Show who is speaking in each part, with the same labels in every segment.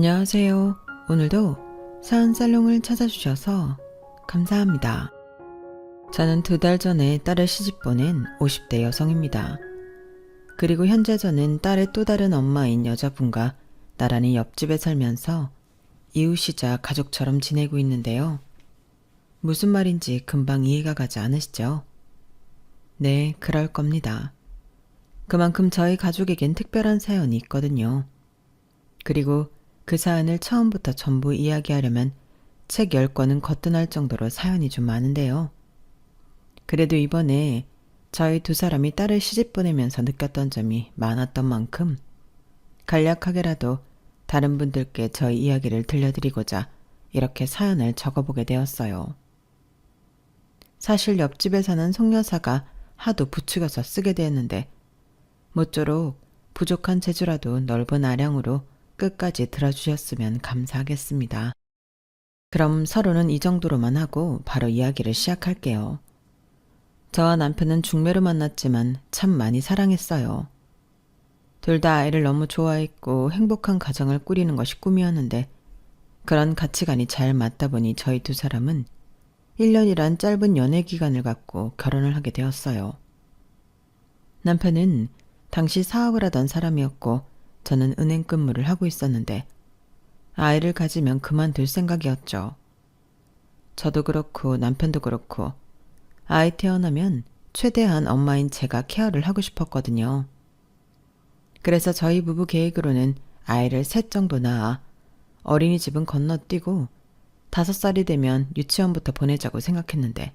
Speaker 1: 안녕하세요. 오늘도 사은살롱을 찾아주셔서 감사합니다. 저는 2달 전에 딸을 시집 보낸 50대 여성입니다. 그리고 현재 저는 딸의 또 다른 엄마인 여자분과 나란히 옆집에 살면서 이웃이자 가족처럼 지내고 있는데요. 무슨 말인지 금방 이해가 가지 않으시죠? 네, 그럴 겁니다. 그만큼 저희 가족에겐 특별한 사연이 있거든요. 그리고 그 사연을 처음부터 전부 이야기하려면 책 10권은 거뜬할 정도로 사연이 좀 많은데요. 그래도 이번에 저희 2사람이 딸을 시집 보내면서 느꼈던 점이 많았던 만큼 간략하게라도 다른 분들께 저희 이야기를 들려드리고자 이렇게 사연을 적어보게 되었어요. 사실 옆집에 사는 송여사가 하도 부추겨서 쓰게 되었는데 모쪼록 부족한 재주라도 넓은 아량으로 끝까지 들어주셨으면 감사하겠습니다. 그럼 서로는 이 정도로만 하고 바로 이야기를 시작할게요. 저와 남편은 중매로 만났지만 참 많이 사랑했어요. 둘 다 아이를 너무 좋아했고 행복한 가정을 꾸리는 것이 꿈이었는데 그런 가치관이 잘 맞다 보니 저희 2사람은 1년이란 짧은 연애 기간을 갖고 결혼을 하게 되었어요. 남편은 당시 사업을 하던 사람이었고 저는 은행 근무를 하고 있었는데 아이를 가지면 그만둘 생각이었죠. 저도 그렇고 남편도 그렇고 아이 태어나면 최대한 엄마인 제가 케어를 하고 싶었거든요. 그래서 저희 부부 계획으로는 아이를 3 정도 낳아 어린이집은 건너뛰고 5살이 되면 유치원부터 보내자고 생각했는데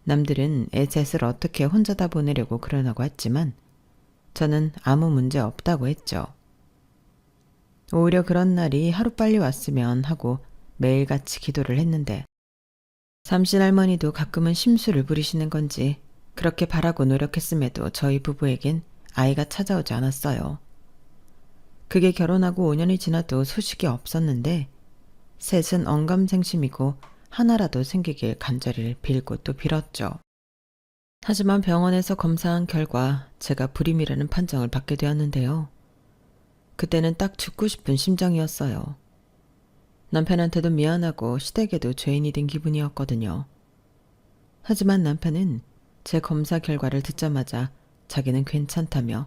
Speaker 1: 남들은 애 셋을 어떻게 혼자 다 보내려고 그러라고 했지만 저는 아무 문제 없다고 했죠. 오히려 그런 날이 하루빨리 왔으면 하고 매일같이 기도를 했는데 삼신할머니도 가끔은 심술을 부리시는 건지 그렇게 바라고 노력했음에도 저희 부부에겐 아이가 찾아오지 않았어요. 그게 결혼하고 5년이 지나도 소식이 없었는데 셋은 언감생심이고 하나라도 생기길 간절히 빌고 또 빌었죠. 하지만 병원에서 검사한 결과 제가 불임이라는 판정을 받게 되었는데요. 그때는 딱 죽고 싶은 심정이었어요. 남편한테도 미안하고 시댁에도 죄인이 된 기분이었거든요. 하지만 남편은 제 검사 결과를 듣자마자 자기는 괜찮다며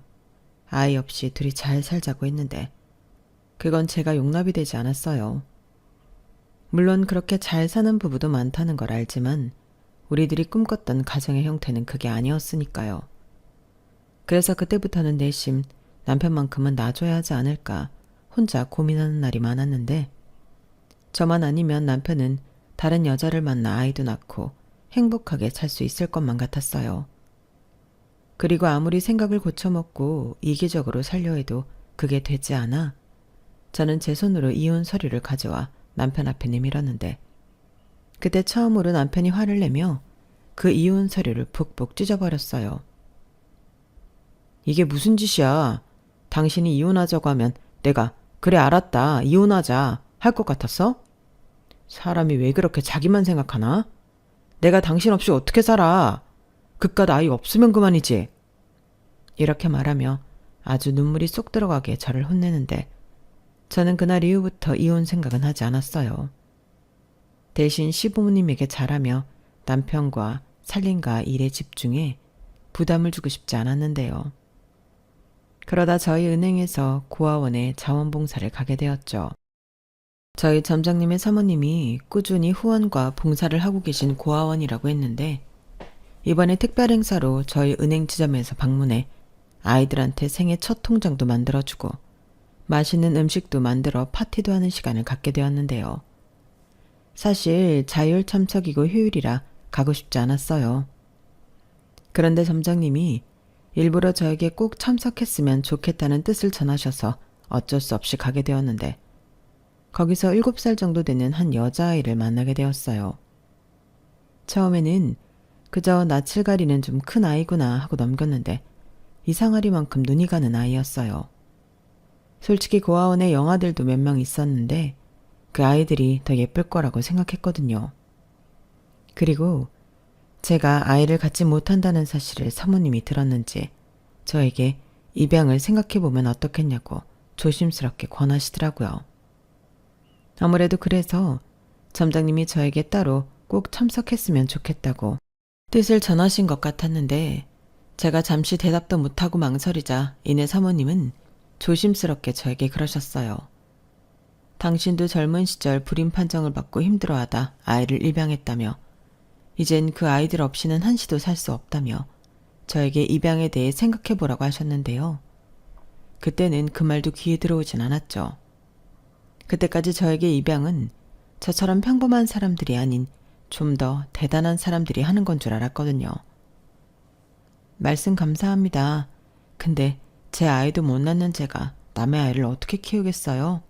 Speaker 1: 아이 없이 둘이 잘 살자고 했는데 그건 제가 용납이 되지 않았어요. 물론 그렇게 잘 사는 부부도 많다는 걸 알지만 우리들이 꿈꿨던 가정의 형태는 그게 아니었으니까요. 그래서 그때부터는 내심 남편만큼은 놔줘야 하지 않을까 혼자 고민하는 날이 많았는데 저만 아니면 남편은 다른 여자를 만나 아이도 낳고 행복하게 살 수 있을 것만 같았어요. 그리고 아무리 생각을 고쳐먹고 이기적으로 살려 해도 그게 되지 않아 저는 제 손으로 이혼 서류를 가져와 남편 앞에 내밀었는데 그때 처음으로 남편이 화를 내며 그 이혼 서류를 북북 찢어버렸어요. 이게 무슨 짓이야. 당신이 이혼하자고 하면 내가 그래 알았다 이혼하자 할 것 같았어? 사람이 왜 그렇게 자기만 생각하나? 내가 당신 없이 어떻게 살아? 그깟 아이 없으면 그만이지. 이렇게 말하며 아주 눈물이 쏙 들어가게 저를 혼내는데 저는 그날 이후부터 이혼 생각은 하지 않았어요. 대신 시부모님에게 잘하며 남편과 살림과 일에 집중해 부담을 주고 싶지 않았는데요. 그러다 저희 은행에서 고아원에 자원봉사를 가게 되었죠. 저희 점장님의 사모님이 꾸준히 후원과 봉사를 하고 계신 고아원이라고 했는데 이번에 특별 행사로 저희 은행 지점에서 방문해 아이들한테 생애 첫 통장도 만들어주고 맛있는 음식도 만들어 파티도 하는 시간을 갖게 되었는데요. 사실 자율 참석이고 휴일이라 가고 싶지 않았어요. 그런데 점장님이 일부러 저에게 꼭 참석했으면 좋겠다는 뜻을 전하셔서 어쩔 수 없이 가게 되었는데 거기서 7살 정도 되는 한 여자아이를 만나게 되었어요. 처음에는 그저 낯을 가리는 좀 큰 아이구나 하고 넘겼는데 이상하리만큼 눈이 가는 아이였어요. 솔직히 고아원에 영아들도 몇 명 있었는데 그 아이들이 더 예쁠 거라고 생각했거든요. 그리고 제가 아이를 갖지 못한다는 사실을 사모님이 들었는지 저에게 입양을 생각해보면 어떻겠냐고 조심스럽게 권하시더라고요. 아무래도 그래서 점장님이 저에게 따로 꼭 참석했으면 좋겠다고 뜻을 전하신 것 같았는데 제가 잠시 대답도 못하고 망설이자 이내 사모님은 조심스럽게 저에게 그러셨어요. 당신도 젊은 시절 불임 판정을 받고 힘들어하다 아이를 입양했다며 이젠 그 아이들 없이는 한시도 살 수 없다며 저에게 입양에 대해 생각해보라고 하셨는데요. 그때는 그 말도 귀에 들어오진 않았죠. 그때까지 저에게 입양은 저처럼 평범한 사람들이 아닌 좀 더 대단한 사람들이 하는 건 줄 알았거든요. 말씀 감사합니다. 근데 제 아이도 못 낳는 제가 남의 아이를 어떻게 키우겠어요?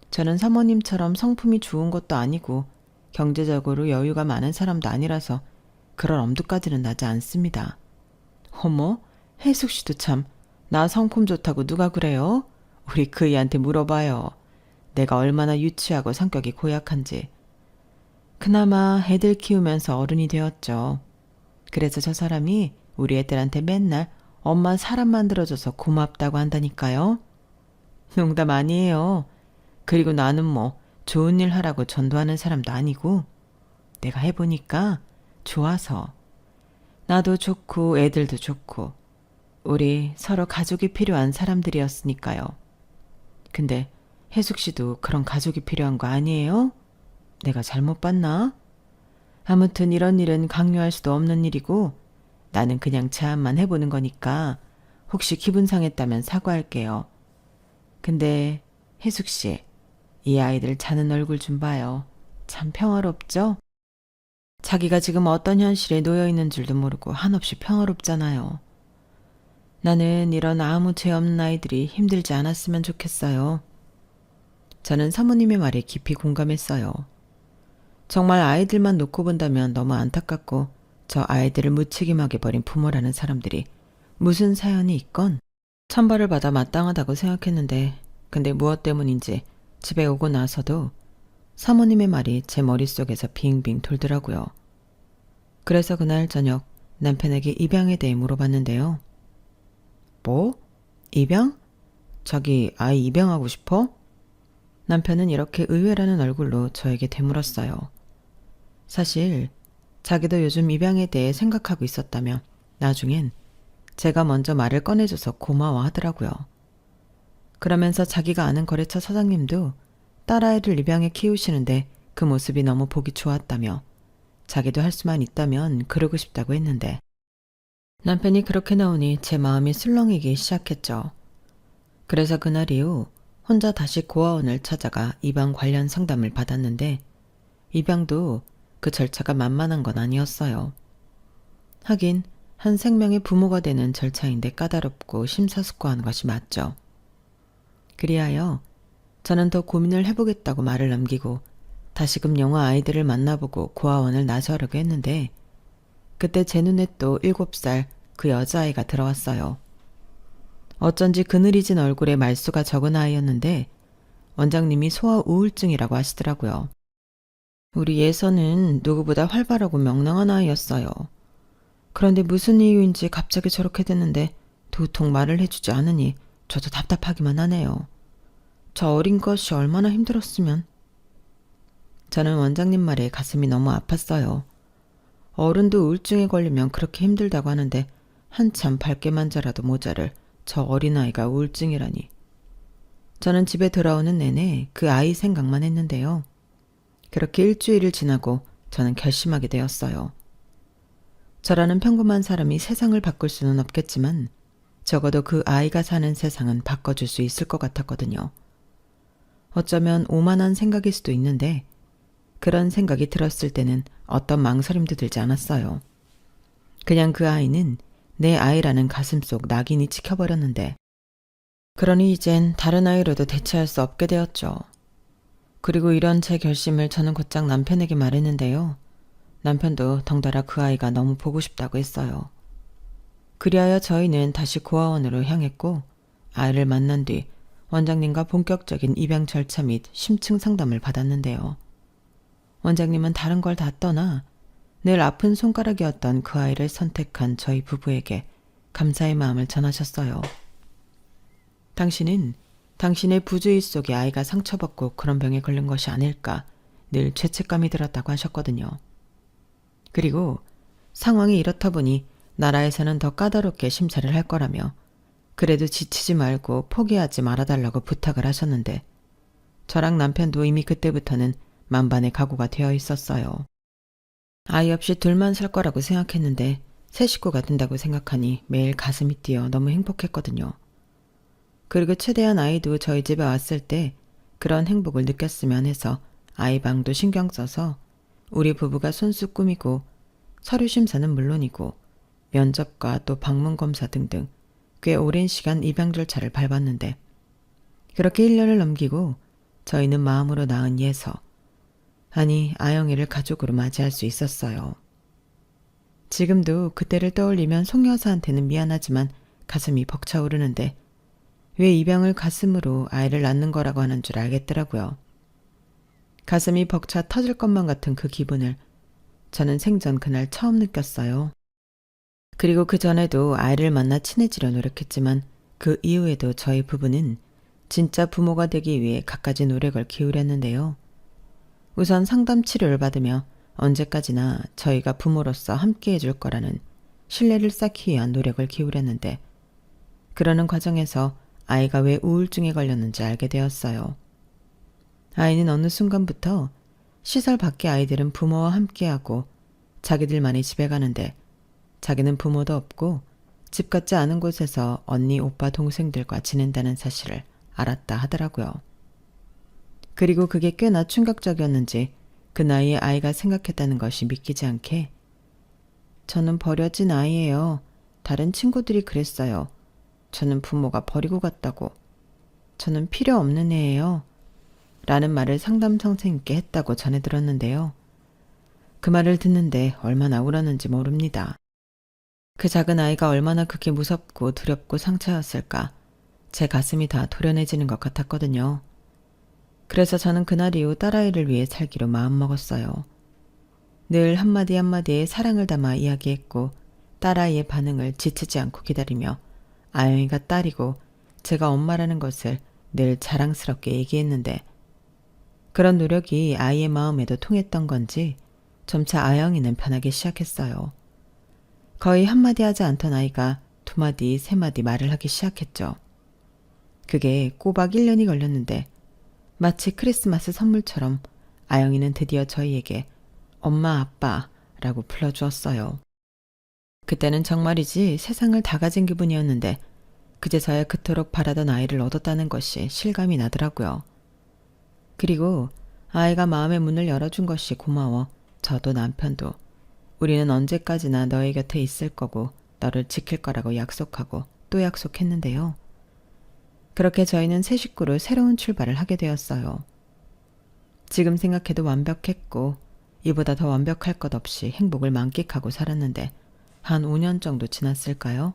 Speaker 1: 저는 사모님처럼 성품이 좋은 것도 아니고 경제적으로 여유가 많은 사람도 아니라서 그런 엄두까지는 나지 않습니다. 어머, 혜숙 씨도 참, 나 성품 좋다고 누가 그래요? 우리 그이한테 물어봐요. 내가 얼마나 유치하고 성격이 고약한지. 그나마 애들 키우면서 어른이 되었죠. 그래서 저 사람이 우리 애들한테 맨날 엄마 사람 만들어줘서 고맙다고 한다니까요. 농담 아니에요. 그리고 나는 뭐 좋은 일 하라고 전도하는 사람도 아니고 내가 해보니까 좋아서 나도 좋고 애들도 좋고 우리 서로 가족이 필요한 사람들이었으니까요. 근데 혜숙 씨도 그런 가족이 필요한 거 아니에요? 내가 잘못 봤나? 아무튼 이런 일은 강요할 수도 없는 일이고 나는 그냥 제안만 해보는 거니까 혹시 기분 상했다면 사과할게요. 근데 혜숙 씨, 이 아이들 자는 얼굴 좀 봐요. 참 평화롭죠? 자기가 지금 어떤 현실에 놓여 있는 줄도 모르고 한없이 평화롭잖아요. 나는 이런 아무 죄 없는 아이들이 힘들지 않았으면 좋겠어요. 저는 사모님의 말에 깊이 공감했어요. 정말 아이들만 놓고 본다면 너무 안타깝고 저 아이들을 무책임하게 버린 부모라는 사람들이 무슨 사연이 있건 천벌을 받아 마땅하다고 생각했는데 근데 무엇 때문인지 집에 오고 나서도 사모님의 말이 제 머릿속에서 빙빙 돌더라고요. 그래서 그날 저녁 남편에게 입양에 대해 물어봤는데요. 뭐? 입양? 자기 아이 입양하고 싶어? 남편은 이렇게 의외라는 얼굴로 저에게 되물었어요. 사실 자기도 요즘 입양에 대해 생각하고 있었다며 나중엔 제가 먼저 말을 꺼내줘서 고마워하더라고요. 그러면서 자기가 아는 거래처 사장님도 딸아이를 입양해 키우시는데 그 모습이 너무 보기 좋았다며 자기도 할 수만 있다면 그러고 싶다고 했는데 남편이 그렇게 나오니 제 마음이 술렁이기 시작했죠. 그래서 그날 이후 혼자 다시 고아원을 찾아가 입양 관련 상담을 받았는데 입양도 그 절차가 만만한 건 아니었어요. 하긴 한 생명의 부모가 되는 절차인데 까다롭고 심사숙고한 것이 맞죠. 그리하여 저는 더 고민을 해보겠다고 말을 남기고 다시금 영아 아이들을 만나보고 고아원을 나서려고 했는데 그때 제 눈에 또 7살 그 여자아이가 들어왔어요. 어쩐지 그늘이진 얼굴에 말수가 적은 아이였는데 원장님이 소아 우울증이라고 하시더라고요. 우리 예서는 누구보다 활발하고 명랑한 아이였어요. 그런데 무슨 이유인지 갑자기 저렇게 됐는데 도통 말을 해주지 않으니 저도 답답하기만 하네요. 저 어린 것이 얼마나 힘들었으면. 저는 원장님 말에 가슴이 너무 아팠어요. 어른도 우울증에 걸리면 그렇게 힘들다고 하는데 한참 밝게 만져라도 모자를 저 어린아이가 우울증이라니. 저는 집에 돌아오는 내내 그 아이 생각만 했는데요. 그렇게 일주일을 지나고 저는 결심하게 되었어요. 저라는 평범한 사람이 세상을 바꿀 수는 없겠지만 적어도 그 아이가 사는 세상은 바꿔줄 수 있을 것 같았거든요. 어쩌면 오만한 생각일 수도 있는데 그런 생각이 들었을 때는 어떤 망설임도 들지 않았어요. 그냥 그 아이는 내 아이라는 가슴속 낙인이 찍혀버렸는데 그러니 이젠 다른 아이로도 대체할 수 없게 되었죠. 그리고 이런 제 결심을 저는 곧장 남편에게 말했는데요. 남편도 덩달아 그 아이가 너무 보고 싶다고 했어요. 그리하여 저희는 다시 고아원으로 향했고 아이를 만난 뒤 원장님과 본격적인 입양 절차 및 심층 상담을 받았는데요. 원장님은 다른 걸 다 떠나 늘 아픈 손가락이었던 그 아이를 선택한 저희 부부에게 감사의 마음을 전하셨어요. 당신은 당신의 부주의 속에 아이가 상처받고 그런 병에 걸린 것이 아닐까 늘 죄책감이 들었다고 하셨거든요. 그리고 상황이 이렇다 보니 나라에서는 더 까다롭게 심사를 할 거라며 그래도 지치지 말고 포기하지 말아달라고 부탁을 하셨는데 저랑 남편도 이미 그때부터는 만반의 각오가 되어 있었어요. 아이 없이 둘만 살 거라고 생각했는데 새 식구가 된다고 생각하니 매일 가슴이 뛰어 너무 행복했거든요. 그리고 최대한 아이도 저희 집에 왔을 때 그런 행복을 느꼈으면 해서 아이 방도 신경 써서 우리 부부가 손수 꾸미고 서류 심사는 물론이고 면접과 또 방문 검사 등등 꽤 오랜 시간 입양 절차를 밟았는데 그렇게 1년을 넘기고 저희는 마음으로 낳은 예서, 아니 아영이를 가족으로 맞이할 수 있었어요. 지금도 그때를 떠올리면 송여사한테는 미안하지만 가슴이 벅차오르는데 왜 입양을 가슴으로 아이를 낳는 거라고 하는 줄 알겠더라고요. 가슴이 벅차 터질 것만 같은 그 기분을 저는 생전 그날 처음 느꼈어요. 그리고 그 전에도 아이를 만나 친해지려 노력했지만 그 이후에도 저희 부부는 진짜 부모가 되기 위해 갖가지 노력을 기울였는데요. 우선 상담 치료를 받으며 언제까지나 저희가 부모로서 함께 해줄 거라는 신뢰를 쌓기 위한 노력을 기울였는데 그러는 과정에서 아이가 왜 우울증에 걸렸는지 알게 되었어요. 아이는 어느 순간부터 시설 밖의 아이들은 부모와 함께하고 자기들만이 집에 가는데 자기는 부모도 없고 집 같지 않은 곳에서 언니, 오빠, 동생들과 지낸다는 사실을 알았다 하더라고요. 그리고 그게 꽤나 충격적이었는지 그 나이에 아이가 생각했다는 것이 믿기지 않게 저는 버려진 아이예요. 다른 친구들이 그랬어요. 저는 부모가 버리고 갔다고. 저는 필요 없는 애예요. 라는 말을 상담 선생님께 했다고 전해 들었는데요. 그 말을 듣는데 얼마나 울었는지 모릅니다. 그 작은 아이가 얼마나 그게 무섭고 두렵고 상처였을까. 제 가슴이 다 도련해지는 것 같았거든요. 그래서 저는 그날 이후 딸아이를 위해 살기로 마음먹었어요. 늘 한마디 한마디에 사랑을 담아 이야기했고 딸아이의 반응을 지치지 않고 기다리며 아영이가 딸이고 제가 엄마라는 것을 늘 자랑스럽게 얘기했는데 그런 노력이 아이의 마음에도 통했던 건지 점차 아영이는 변하기 시작했어요. 거의 한마디 하지 않던 아이가 2마디, 3마디 말을 하기 시작했죠. 그게 꼬박 1년이 걸렸는데 마치 크리스마스 선물처럼 아영이는 드디어 저희에게 엄마, 아빠라고 불러주었어요. 그때는 정말이지 세상을 다 가진 기분이었는데 그제서야 그토록 바라던 아이를 얻었다는 것이 실감이 나더라고요. 그리고 아이가 마음의 문을 열어준 것이 고마워 저도 남편도 우리는 언제까지나 너의 곁에 있을 거고 너를 지킬 거라고 약속하고 또 약속했는데요. 그렇게 저희는 새 식구로 새로운 출발을 하게 되었어요. 지금 생각해도 완벽했고 이보다 더 완벽할 것 없이 행복을 만끽하고 살았는데 한 5년 정도 지났을까요?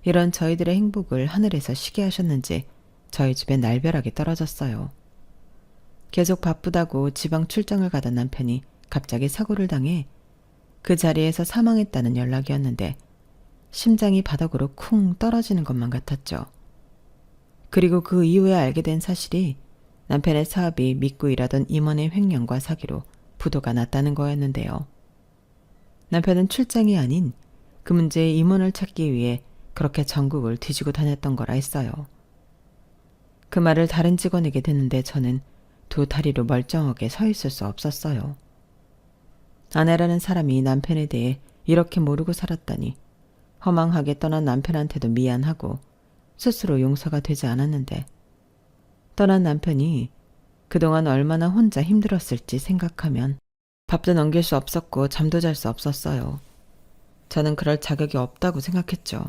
Speaker 1: 이런 저희들의 행복을 하늘에서 쉬게 하셨는지 저희 집에 날벼락이 떨어졌어요. 계속 바쁘다고 지방 출장을 가던 남편이 갑자기 사고를 당해 그 자리에서 사망했다는 연락이었는데 심장이 바닥으로 쿵 떨어지는 것만 같았죠. 그리고 그 이후에 알게 된 사실이 남편의 사업이 믿고 일하던 임원의 횡령과 사기로 부도가 났다는 거였는데요. 남편은 출장이 아닌 그 문제의 임원을 찾기 위해 그렇게 전국을 뒤지고 다녔던 거라 했어요. 그 말을 다른 직원에게 듣는데 저는 두 다리로 멀쩡하게 서 있을 수 없었어요. 아내라는 사람이 남편에 대해 이렇게 모르고 살았다니 허망하게 떠난 남편한테도 미안하고 스스로 용서가 되지 않았는데 떠난 남편이 그동안 얼마나 혼자 힘들었을지 생각하면 밥도 넘길 수 없었고 잠도 잘 수 없었어요. 저는 그럴 자격이 없다고 생각했죠.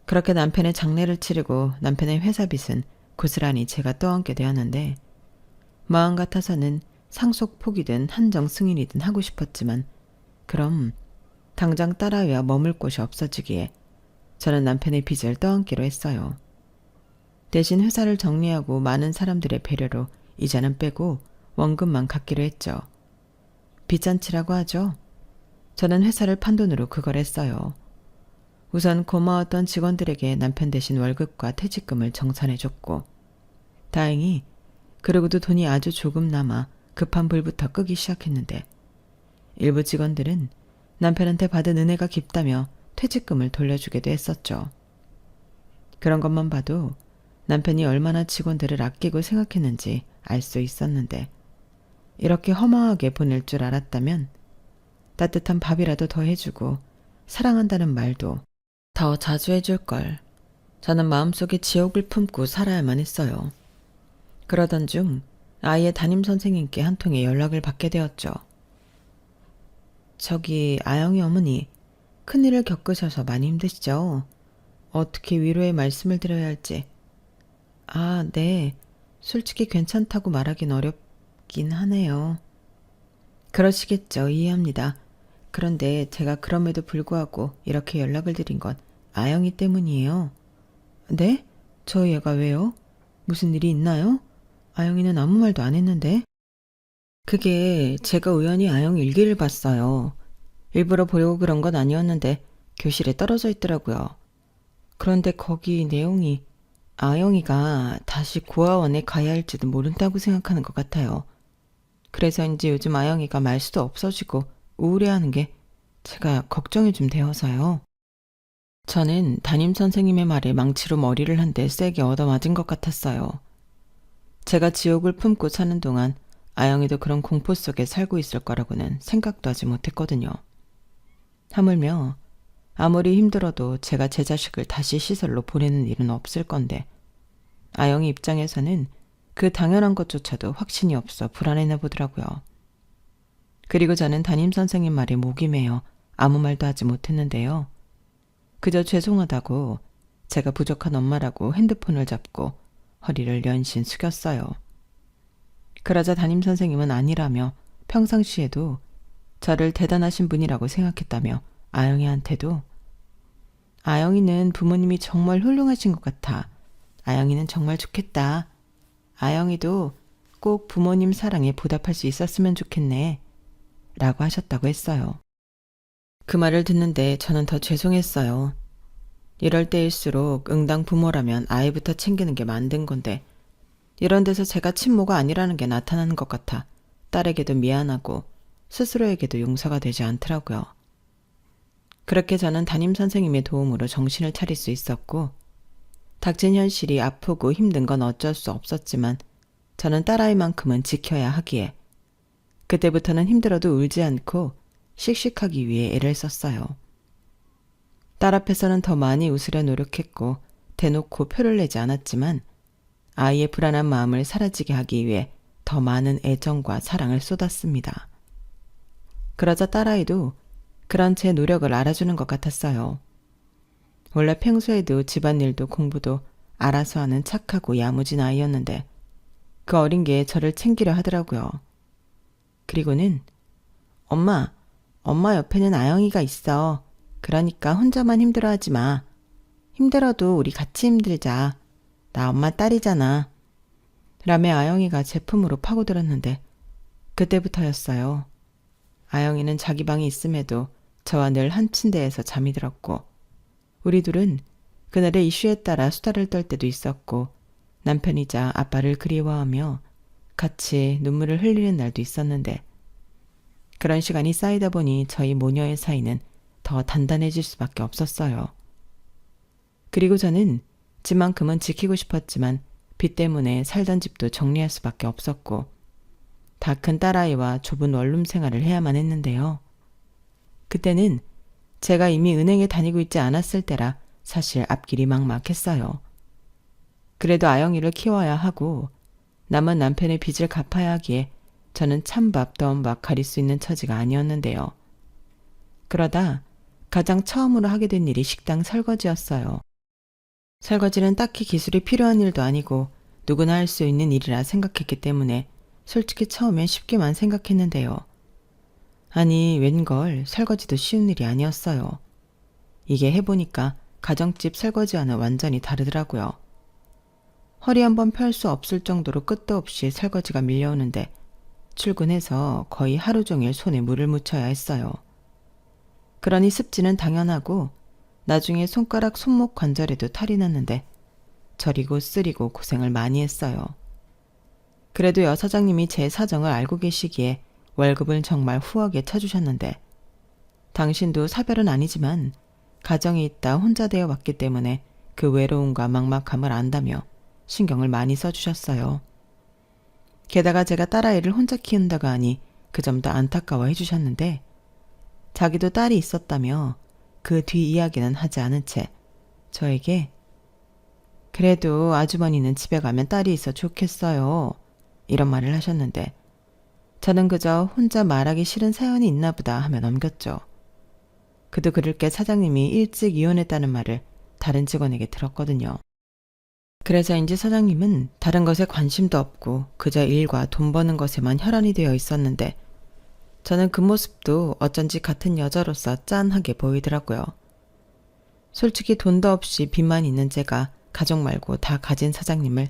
Speaker 1: 그렇게 남편의 장례를 치르고 남편의 회사 빚은 고스란히 제가 떠안게 되었는데 마음 같아서는 상속 포기든 한정 승인이든 하고 싶었지만 그럼 당장 딸아이와 머물 곳이 없어지기에 저는 남편의 빚을 떠안기로 했어요. 대신 회사를 정리하고 많은 사람들의 배려로 이자는 빼고 원금만 갚기로 했죠. 빚잔치라고 하죠. 저는 회사를 판 돈으로 그걸 했어요. 우선 고마웠던 직원들에게 남편 대신 월급과 퇴직금을 정산해줬고 다행히 그러고도 돈이 아주 조금 남아 급한 불부터 끄기 시작했는데 일부 직원들은 남편한테 받은 은혜가 깊다며 퇴직금을 돌려주기도 했었죠. 그런 것만 봐도 남편이 얼마나 직원들을 아끼고 생각했는지 알 수 있었는데 이렇게 허망하게 보낼 줄 알았다면 따뜻한 밥이라도 더 해주고 사랑한다는 말도 더 자주 해줄 걸. 저는 마음속에 지옥을 품고 살아야만 했어요. 그러던 중 아이의 담임선생님께 한 통의 연락을 받게 되었죠. 저기 아영이 어머니, 큰일을 겪으셔서 많이 힘드시죠? 어떻게 위로의 말씀을 드려야 할지. 아, 네. 솔직히 괜찮다고 말하긴 어렵긴 하네요. 그러시겠죠. 이해합니다. 그런데 제가 그럼에도 불구하고 이렇게 연락을 드린 건 아영이 때문이에요. 네? 저 얘가 왜요? 무슨 일이 있나요? 아영이는 아무 말도 안 했는데. 그게 제가 우연히 아영 일기를 봤어요. 일부러 보려고 그런 건 아니었는데 교실에 떨어져 있더라고요. 그런데 거기 내용이 아영이가 다시 고아원에 가야 할지도 모른다고 생각하는 것 같아요. 그래서인지 요즘 아영이가 말수도 없어지고 우울해하는 게 제가 걱정이 좀 되어서요. 저는 담임선생님의 말에 망치로 머리를 한 대 세게 얻어맞은 것 같았어요. 제가 지옥을 품고 사는 동안 아영이도 그런 공포 속에 살고 있을 거라고는 생각도 하지 못했거든요. 하물며 아무리 힘들어도 제가 제 자식을 다시 시설로 보내는 일은 없을 건데 아영이 입장에서는 그 당연한 것조차도 확신이 없어 불안해나 보더라고요. 그리고 저는 담임선생님 말에 목이 메어 아무 말도 하지 못했는데요. 그저 죄송하다고 제가 부족한 엄마라고 핸드폰을 잡고 허리를 연신 숙였어요. 그러자 담임선생님은 아니라며 평상시에도 저를 대단하신 분이라고 생각했다며 아영이한테도 아영이는 부모님이 정말 훌륭하신 것 같아. 아영이는 정말 좋겠다. 아영이도 꼭 부모님 사랑에 보답할 수 있었으면 좋겠네. 라고 하셨다고 했어요. 그 말을 듣는데 저는 더 죄송했어요. 이럴 때일수록 응당 부모라면 아이부터 챙기는 게 만든 건데 이런 데서 제가 친모가 아니라는 게 나타나는 것 같아 딸에게도 미안하고 스스로에게도 용서가 되지 않더라고요. 그렇게 저는 담임선생님의 도움으로 정신을 차릴 수 있었고 닥친 현실이 아프고 힘든 건 어쩔 수 없었지만 저는 딸아이만큼은 지켜야 하기에 그때부터는 힘들어도 울지 않고 씩씩하기 위해 애를 썼어요. 딸 앞에서는 더 많이 웃으려 노력했고 대놓고 표를 내지 않았지만 아이의 불안한 마음을 사라지게 하기 위해 더 많은 애정과 사랑을 쏟았습니다. 그러자 딸아이도 그런 제 노력을 알아주는 것 같았어요. 원래 평소에도 집안일도 공부도 알아서 하는 착하고 야무진 아이였는데 그 어린 게 저를 챙기려 하더라고요. 그리고는 엄마 옆에는 아영이가 있어. 그러니까 혼자만 힘들어하지 마. 힘들어도 우리 같이 힘들자. 나 엄마 딸이잖아. 라며 아영이가 제 품으로 파고들었는데 그때부터였어요. 아영이는 자기 방이 있음에도 저와 늘 한 침대에서 잠이 들었고 우리 둘은 그날의 이슈에 따라 수다를 떨 때도 있었고 남편이자 아빠를 그리워하며 같이 눈물을 흘리는 날도 있었는데 그런 시간이 쌓이다 보니 저희 모녀의 사이는 더 단단해질 수밖에 없었어요. 그리고 저는 집만큼은 지키고 싶었지만 빚 때문에 살던 집도 정리할 수밖에 없었고 다 큰 딸아이와 좁은 원룸 생활을 해야만 했는데요. 그때는 제가 이미 은행에 다니고 있지 않았을 때라 사실 앞길이 막막했어요. 그래도 아영이를 키워야 하고 남은 남편의 빚을 갚아야 하기에 저는 찬밥 더운밥 가릴 수 있는 처지가 아니었는데요. 그러다 가장 처음으로 하게 된 일이 식당 설거지였어요. 설거지는 딱히 기술이 필요한 일도 아니고 누구나 할 수 있는 일이라 생각했기 때문에 솔직히 처음엔 쉽게만 생각했는데요. 아니 웬걸 설거지도 쉬운 일이 아니었어요. 이게 해보니까 가정집 설거지와는 완전히 다르더라고요. 허리 한번 펼 수 없을 정도로 끝도 없이 설거지가 밀려오는데 출근해서 거의 하루 종일 손에 물을 묻혀야 했어요. 그러니 습지는 당연하고 나중에 손가락 손목 관절에도 탈이 났는데 저리고 쓰리고 고생을 많이 했어요. 그래도 여 사장님이 제 사정을 알고 계시기에 월급을 정말 후하게 쳐주셨는데 당신도 사별은 아니지만 가정이 있다 혼자 되어 왔기 때문에 그 외로움과 막막함을 안다며 신경을 많이 써주셨어요. 게다가 제가 딸아이를 혼자 키운다고 하니 그 점도 안타까워해 주셨는데 자기도 딸이 있었다며 그 뒤 이야기는 하지 않은 채 저에게 그래도 아주머니는 집에 가면 딸이 있어 좋겠어요. 이런 말을 하셨는데 저는 그저 혼자 말하기 싫은 사연이 있나 보다 하며 넘겼죠. 그도 그럴 게 사장님이 일찍 이혼했다는 말을 다른 직원에게 들었거든요. 그래서인지 사장님은 다른 것에 관심도 없고 그저 일과 돈 버는 것에만 혈안이 되어 있었는데 저는 그 모습도 어쩐지 같은 여자로서 짠하게 보이더라고요. 솔직히 돈도 없이 빚만 있는 제가 가족 말고 다 가진 사장님을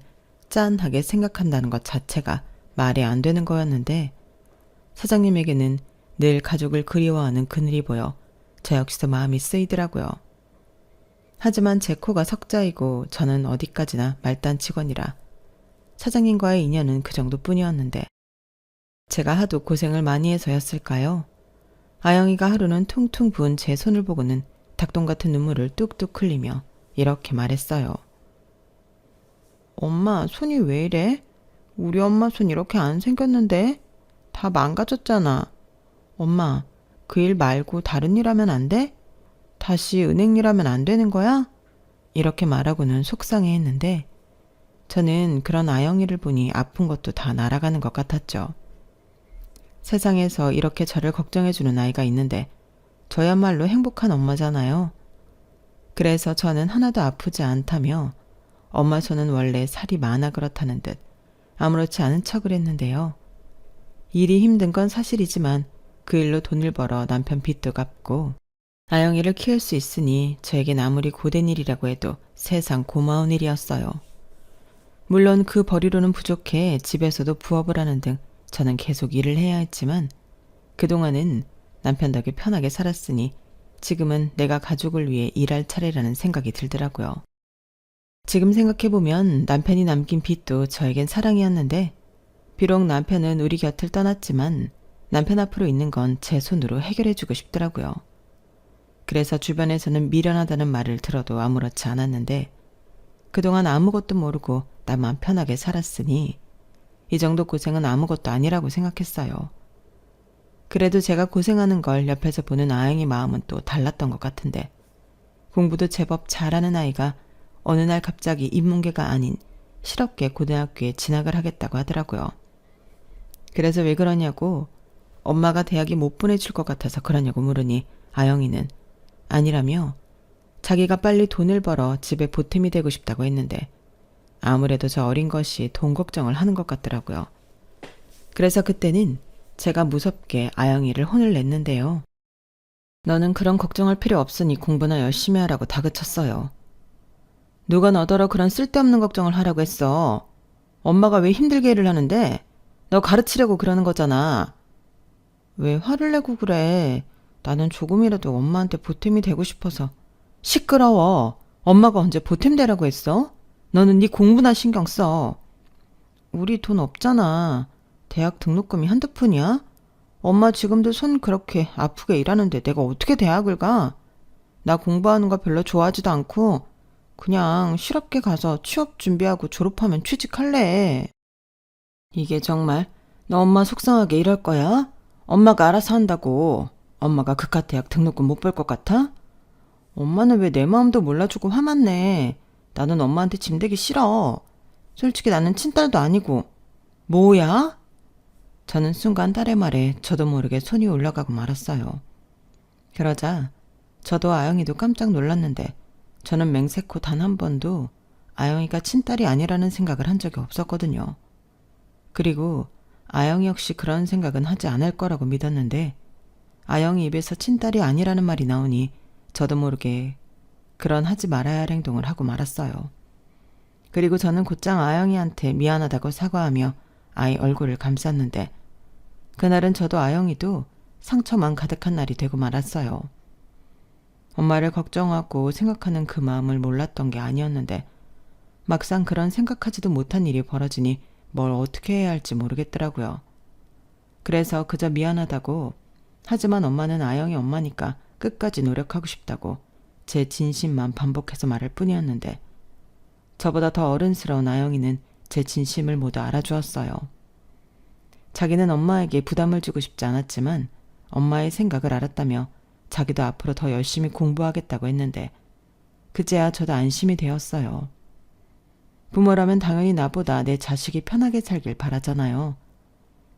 Speaker 1: 짠하게 생각한다는 것 자체가 말이 안 되는 거였는데 사장님에게는 늘 가족을 그리워하는 그늘이 보여 저 역시도 마음이 쓰이더라고요. 하지만 제 코가 석자이고 저는 어디까지나 말단 직원이라 사장님과의 인연은 그 정도뿐이었는데 제가 하도 고생을 많이 해서였을까요? 아영이가 하루는 퉁퉁 부은 제 손을 보고는 닭똥 같은 눈물을 뚝뚝 흘리며 이렇게 말했어요. 엄마, 손이 왜 이래? 우리 엄마 손 이렇게 안 생겼는데? 다 망가졌잖아. 엄마, 그 일 말고 다른 일 하면 안 돼? 다시 은행 일 하면 안 되는 거야? 이렇게 말하고는 속상해했는데 저는 그런 아영이를 보니 아픈 것도 다 날아가는 것 같았죠. 세상에서 이렇게 저를 걱정해주는 아이가 있는데 저야말로 행복한 엄마잖아요. 그래서 저는 하나도 아프지 않다며 엄마 손은 원래 살이 많아 그렇다는 듯 아무렇지 않은 척을 했는데요. 일이 힘든 건 사실이지만 그 일로 돈을 벌어 남편 빚도 갚고 아영이를 키울 수 있으니 저에겐 아무리 고된 일이라고 해도 세상 고마운 일이었어요. 물론 그 벌이로는 부족해 집에서도 부업을 하는 등 저는 계속 일을 해야 했지만 그동안은 남편 덕에 편하게 살았으니 지금은 내가 가족을 위해 일할 차례라는 생각이 들더라고요. 지금 생각해보면 남편이 남긴 빚도 저에겐 사랑이었는데 비록 남편은 우리 곁을 떠났지만 남편 앞으로 있는 건 제 손으로 해결해주고 싶더라고요. 그래서 주변에서는 미련하다는 말을 들어도 아무렇지 않았는데 그동안 아무것도 모르고 나만 편하게 살았으니 이 정도 고생은 아무것도 아니라고 생각했어요. 그래도 제가 고생하는 걸 옆에서 보는 아영이 마음은 또 달랐던 것 같은데 공부도 제법 잘하는 아이가 어느 날 갑자기 인문계가 아닌 실업계 고등학교에 진학을 하겠다고 하더라고요. 그래서 왜 그러냐고 엄마가 대학에 못 보내줄 것 같아서 그러냐고 물으니 아영이는 아니라며 자기가 빨리 돈을 벌어 집에 보탬이 되고 싶다고 했는데 아무래도 저 어린 것이 돈 걱정을 하는 것 같더라고요. 그래서 그때는 제가 무섭게 아영이를 혼을 냈는데요. 너는 그런 걱정할 필요 없으니 공부나 열심히 하라고 다그쳤어요. 누가 너더러 그런 쓸데없는 걱정을 하라고 했어. 엄마가 왜 힘들게 일을 하는데 너 가르치려고 그러는 거잖아. 왜 화를 내고 그래. 나는 조금이라도 엄마한테 보탬이 되고 싶어서. 시끄러워. 엄마가 언제 보탬 되라고 했어? 너는 네 공부나 신경 써. 우리 돈 없잖아. 대학 등록금이 한두 푼이야? 엄마 지금도 손 그렇게 아프게 일하는데 내가 어떻게 대학을 가? 나 공부하는 거 별로 좋아하지도 않고 그냥 실업계 가서 취업 준비하고 졸업하면 취직할래. 이게 정말 너 엄마 속상하게 이럴 거야? 엄마가 알아서 한다고. 엄마가 그깟 대학 등록금 못 벌 것 같아? 엄마는 왜 내 마음도 몰라주고 화만 내. 나는 엄마한테 짐되기 싫어. 솔직히 나는 친딸도 아니고. 뭐야? 저는 순간 딸의 말에 저도 모르게 손이 올라가고 말았어요. 그러자 저도 아영이도 깜짝 놀랐는데 저는 맹세코 단 한 번도 아영이가 친딸이 아니라는 생각을 한 적이 없었거든요. 그리고 아영이 역시 그런 생각은 하지 않을 거라고 믿었는데 아영이 입에서 친딸이 아니라는 말이 나오니 저도 모르게 그런 하지 말아야 할 행동을 하고 말았어요. 그리고 저는 곧장 아영이한테 미안하다고 사과하며 아이 얼굴을 감쌌는데 그날은 저도 아영이도 상처만 가득한 날이 되고 말았어요. 엄마를 걱정하고 생각하는 그 마음을 몰랐던 게 아니었는데 막상 그런 생각하지도 못한 일이 벌어지니 뭘 어떻게 해야 할지 모르겠더라고요. 그래서 그저 미안하다고, 하지만 엄마는 아영이 엄마니까 끝까지 노력하고 싶다고 제 진심만 반복해서 말할 뿐이었는데, 저보다 더 어른스러운 아영이는 제 진심을 모두 알아주었어요. 자기는 엄마에게 부담을 주고 싶지 않았지만 엄마의 생각을 알았다며 자기도 앞으로 더 열심히 공부하겠다고 했는데, 그제야 저도 안심이 되었어요. 부모라면 당연히 나보다 내 자식이 편하게 살길 바라잖아요.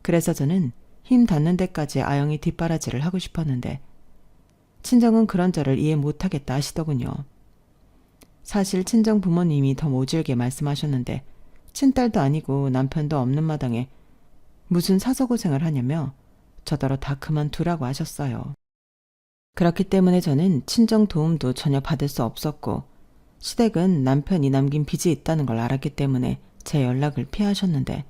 Speaker 1: 그래서 저는 힘 닿는 데까지 아영이 뒷바라지를 하고 싶었는데, 친정은 그런 저를 이해 못하겠다 하시더군요. 사실 친정 부모님이 더 모질게 말씀하셨는데, 친딸도 아니고 남편도 없는 마당에 무슨 사서고생을 하냐며 저더러 다 그만두라고 하셨어요. 그렇기 때문에 저는 친정 도움도 전혀 받을 수 없었고, 시댁은 남편이 남긴 빚이 있다는 걸 알았기 때문에 제 연락을 피하셨는데,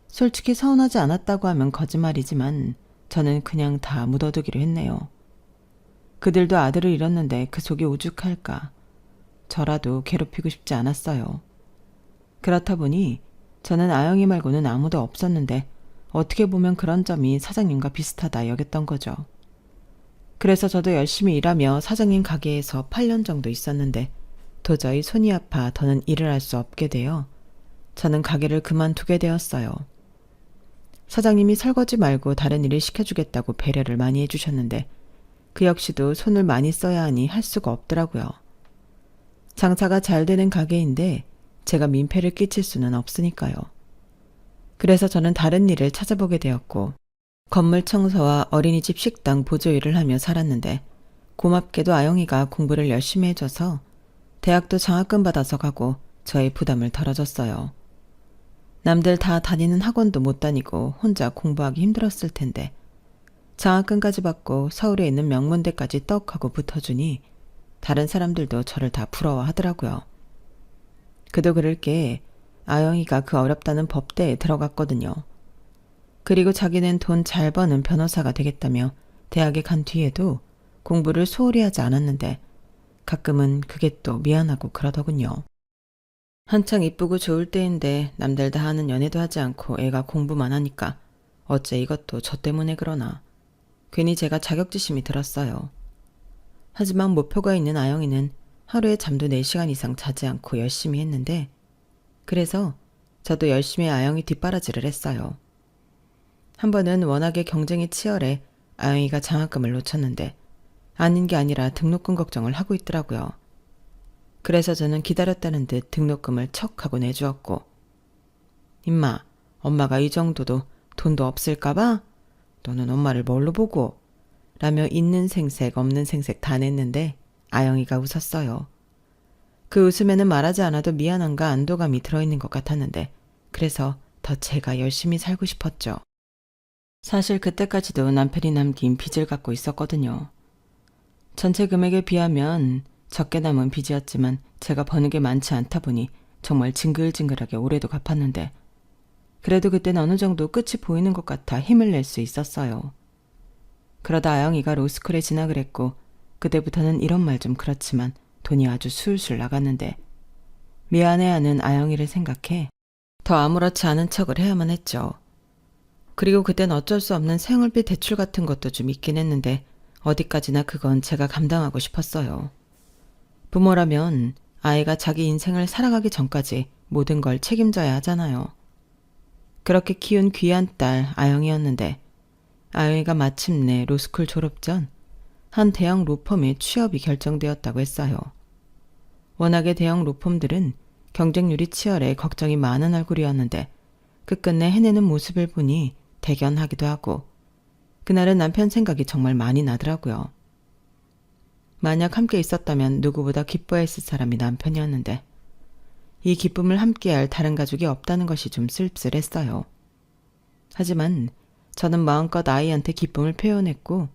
Speaker 1: 솔직히 서운하지 않았다고 하면 거짓말이지만 저는 그냥 다 묻어두기로 했네요. 그들도 아들을 잃었는데 그 속이 오죽할까. 저라도 괴롭히고 싶지 않았어요. 그렇다 보니 저는 아영이 말고는 아무도 없었는데, 어떻게 보면 그런 점이 사장님과 비슷하다 여겼던 거죠. 그래서 저도 열심히 일하며 사장님 가게에서 8년 정도 있었는데, 도저히 손이 아파 더는 일을 할 수 없게 되어 저는 가게를 그만두게 되었어요. 사장님이 설거지 말고 다른 일을 시켜주겠다고 배려를 많이 해주셨는데, 그 역시도 손을 많이 써야 하니 할 수가 없더라고요. 장사가 잘 되는 가게인데 제가 민폐를 끼칠 수는 없으니까요. 그래서 저는 다른 일을 찾아보게 되었고, 건물 청소와 어린이집 식당 보조 일을 하며 살았는데, 고맙게도 아영이가 공부를 열심히 해줘서 대학도 장학금 받아서 가고 저의 부담을 덜어줬어요. 남들 다 다니는 학원도 못 다니고 혼자 공부하기 힘들었을 텐데, 장학금까지 받고 서울에 있는 명문대까지 떡 하고 붙어주니 다른 사람들도 저를 다 부러워하더라고요. 그도 그럴 게 아영이가 그 어렵다는 법대에 들어갔거든요. 그리고 자기는 돈 잘 버는 변호사가 되겠다며 대학에 간 뒤에도 공부를 소홀히 하지 않았는데, 가끔은 그게 또 미안하고 그러더군요. 한창 이쁘고 좋을 때인데 남들 다 하는 연애도 하지 않고 애가 공부만 하니까 어째 이것도 저 때문에 그러나 괜히 제가 자격지심이 들었어요. 하지만 목표가 있는 아영이는 하루에 잠도 4시간 이상 자지 않고 열심히 했는데, 그래서 저도 열심히 아영이 뒷바라지를 했어요. 한 번은 워낙에 경쟁이 치열해 아영이가 장학금을 놓쳤는데, 아닌 게 아니라 등록금 걱정을 하고 있더라고요. 그래서 저는 기다렸다는 듯 등록금을 척 하고 내주었고, 임마, 엄마가 이 정도도 돈도 없을까봐? 너는 엄마를 뭘로 보고? 라며 있는 생색 없는 생색 다 냈는데 아영이가 웃었어요. 그 웃음에는 말하지 않아도 미안함과 안도감이 들어있는 것 같았는데, 그래서 더 제가 열심히 살고 싶었죠. 사실 그때까지도 남편이 남긴 빚을 갖고 있었거든요. 전체 금액에 비하면 적게 남은 빚이었지만 제가 버는 게 많지 않다 보니 정말 징글징글하게 올해도 갚았는데, 그래도 그땐 어느 정도 끝이 보이는 것 같아 힘을 낼 수 있었어요. 그러다 아영이가 로스쿨에 진학을 했고, 그때부터는 이런 말 좀 그렇지만 돈이 아주 술술 나갔는데, 미안해하는 아영이를 생각해 더 아무렇지 않은 척을 해야만 했죠. 그리고 그땐 어쩔 수 없는 생활비 대출 같은 것도 좀 있긴 했는데, 어디까지나 그건 제가 감당하고 싶었어요. 부모라면 아이가 자기 인생을 살아가기 전까지 모든 걸 책임져야 하잖아요. 그렇게 키운 귀한 딸 아영이었는데, 아영이가 마침내 로스쿨 졸업 전 한 대형 로펌에 취업이 결정되었다고 했어요. 워낙에 대형 로펌들은 경쟁률이 치열해 걱정이 많은 얼굴이었는데, 끝끝내 해내는 모습을 보니 대견하기도 하고, 그날은 남편 생각이 정말 많이 나더라고요. 만약 함께 있었다면 누구보다 기뻐했을 사람이 남편이었는데, 이 기쁨을 함께할 다른 가족이 없다는 것이 좀 씁쓸했어요. 하지만 저는 마음껏 아이한테 기쁨을 표현했고,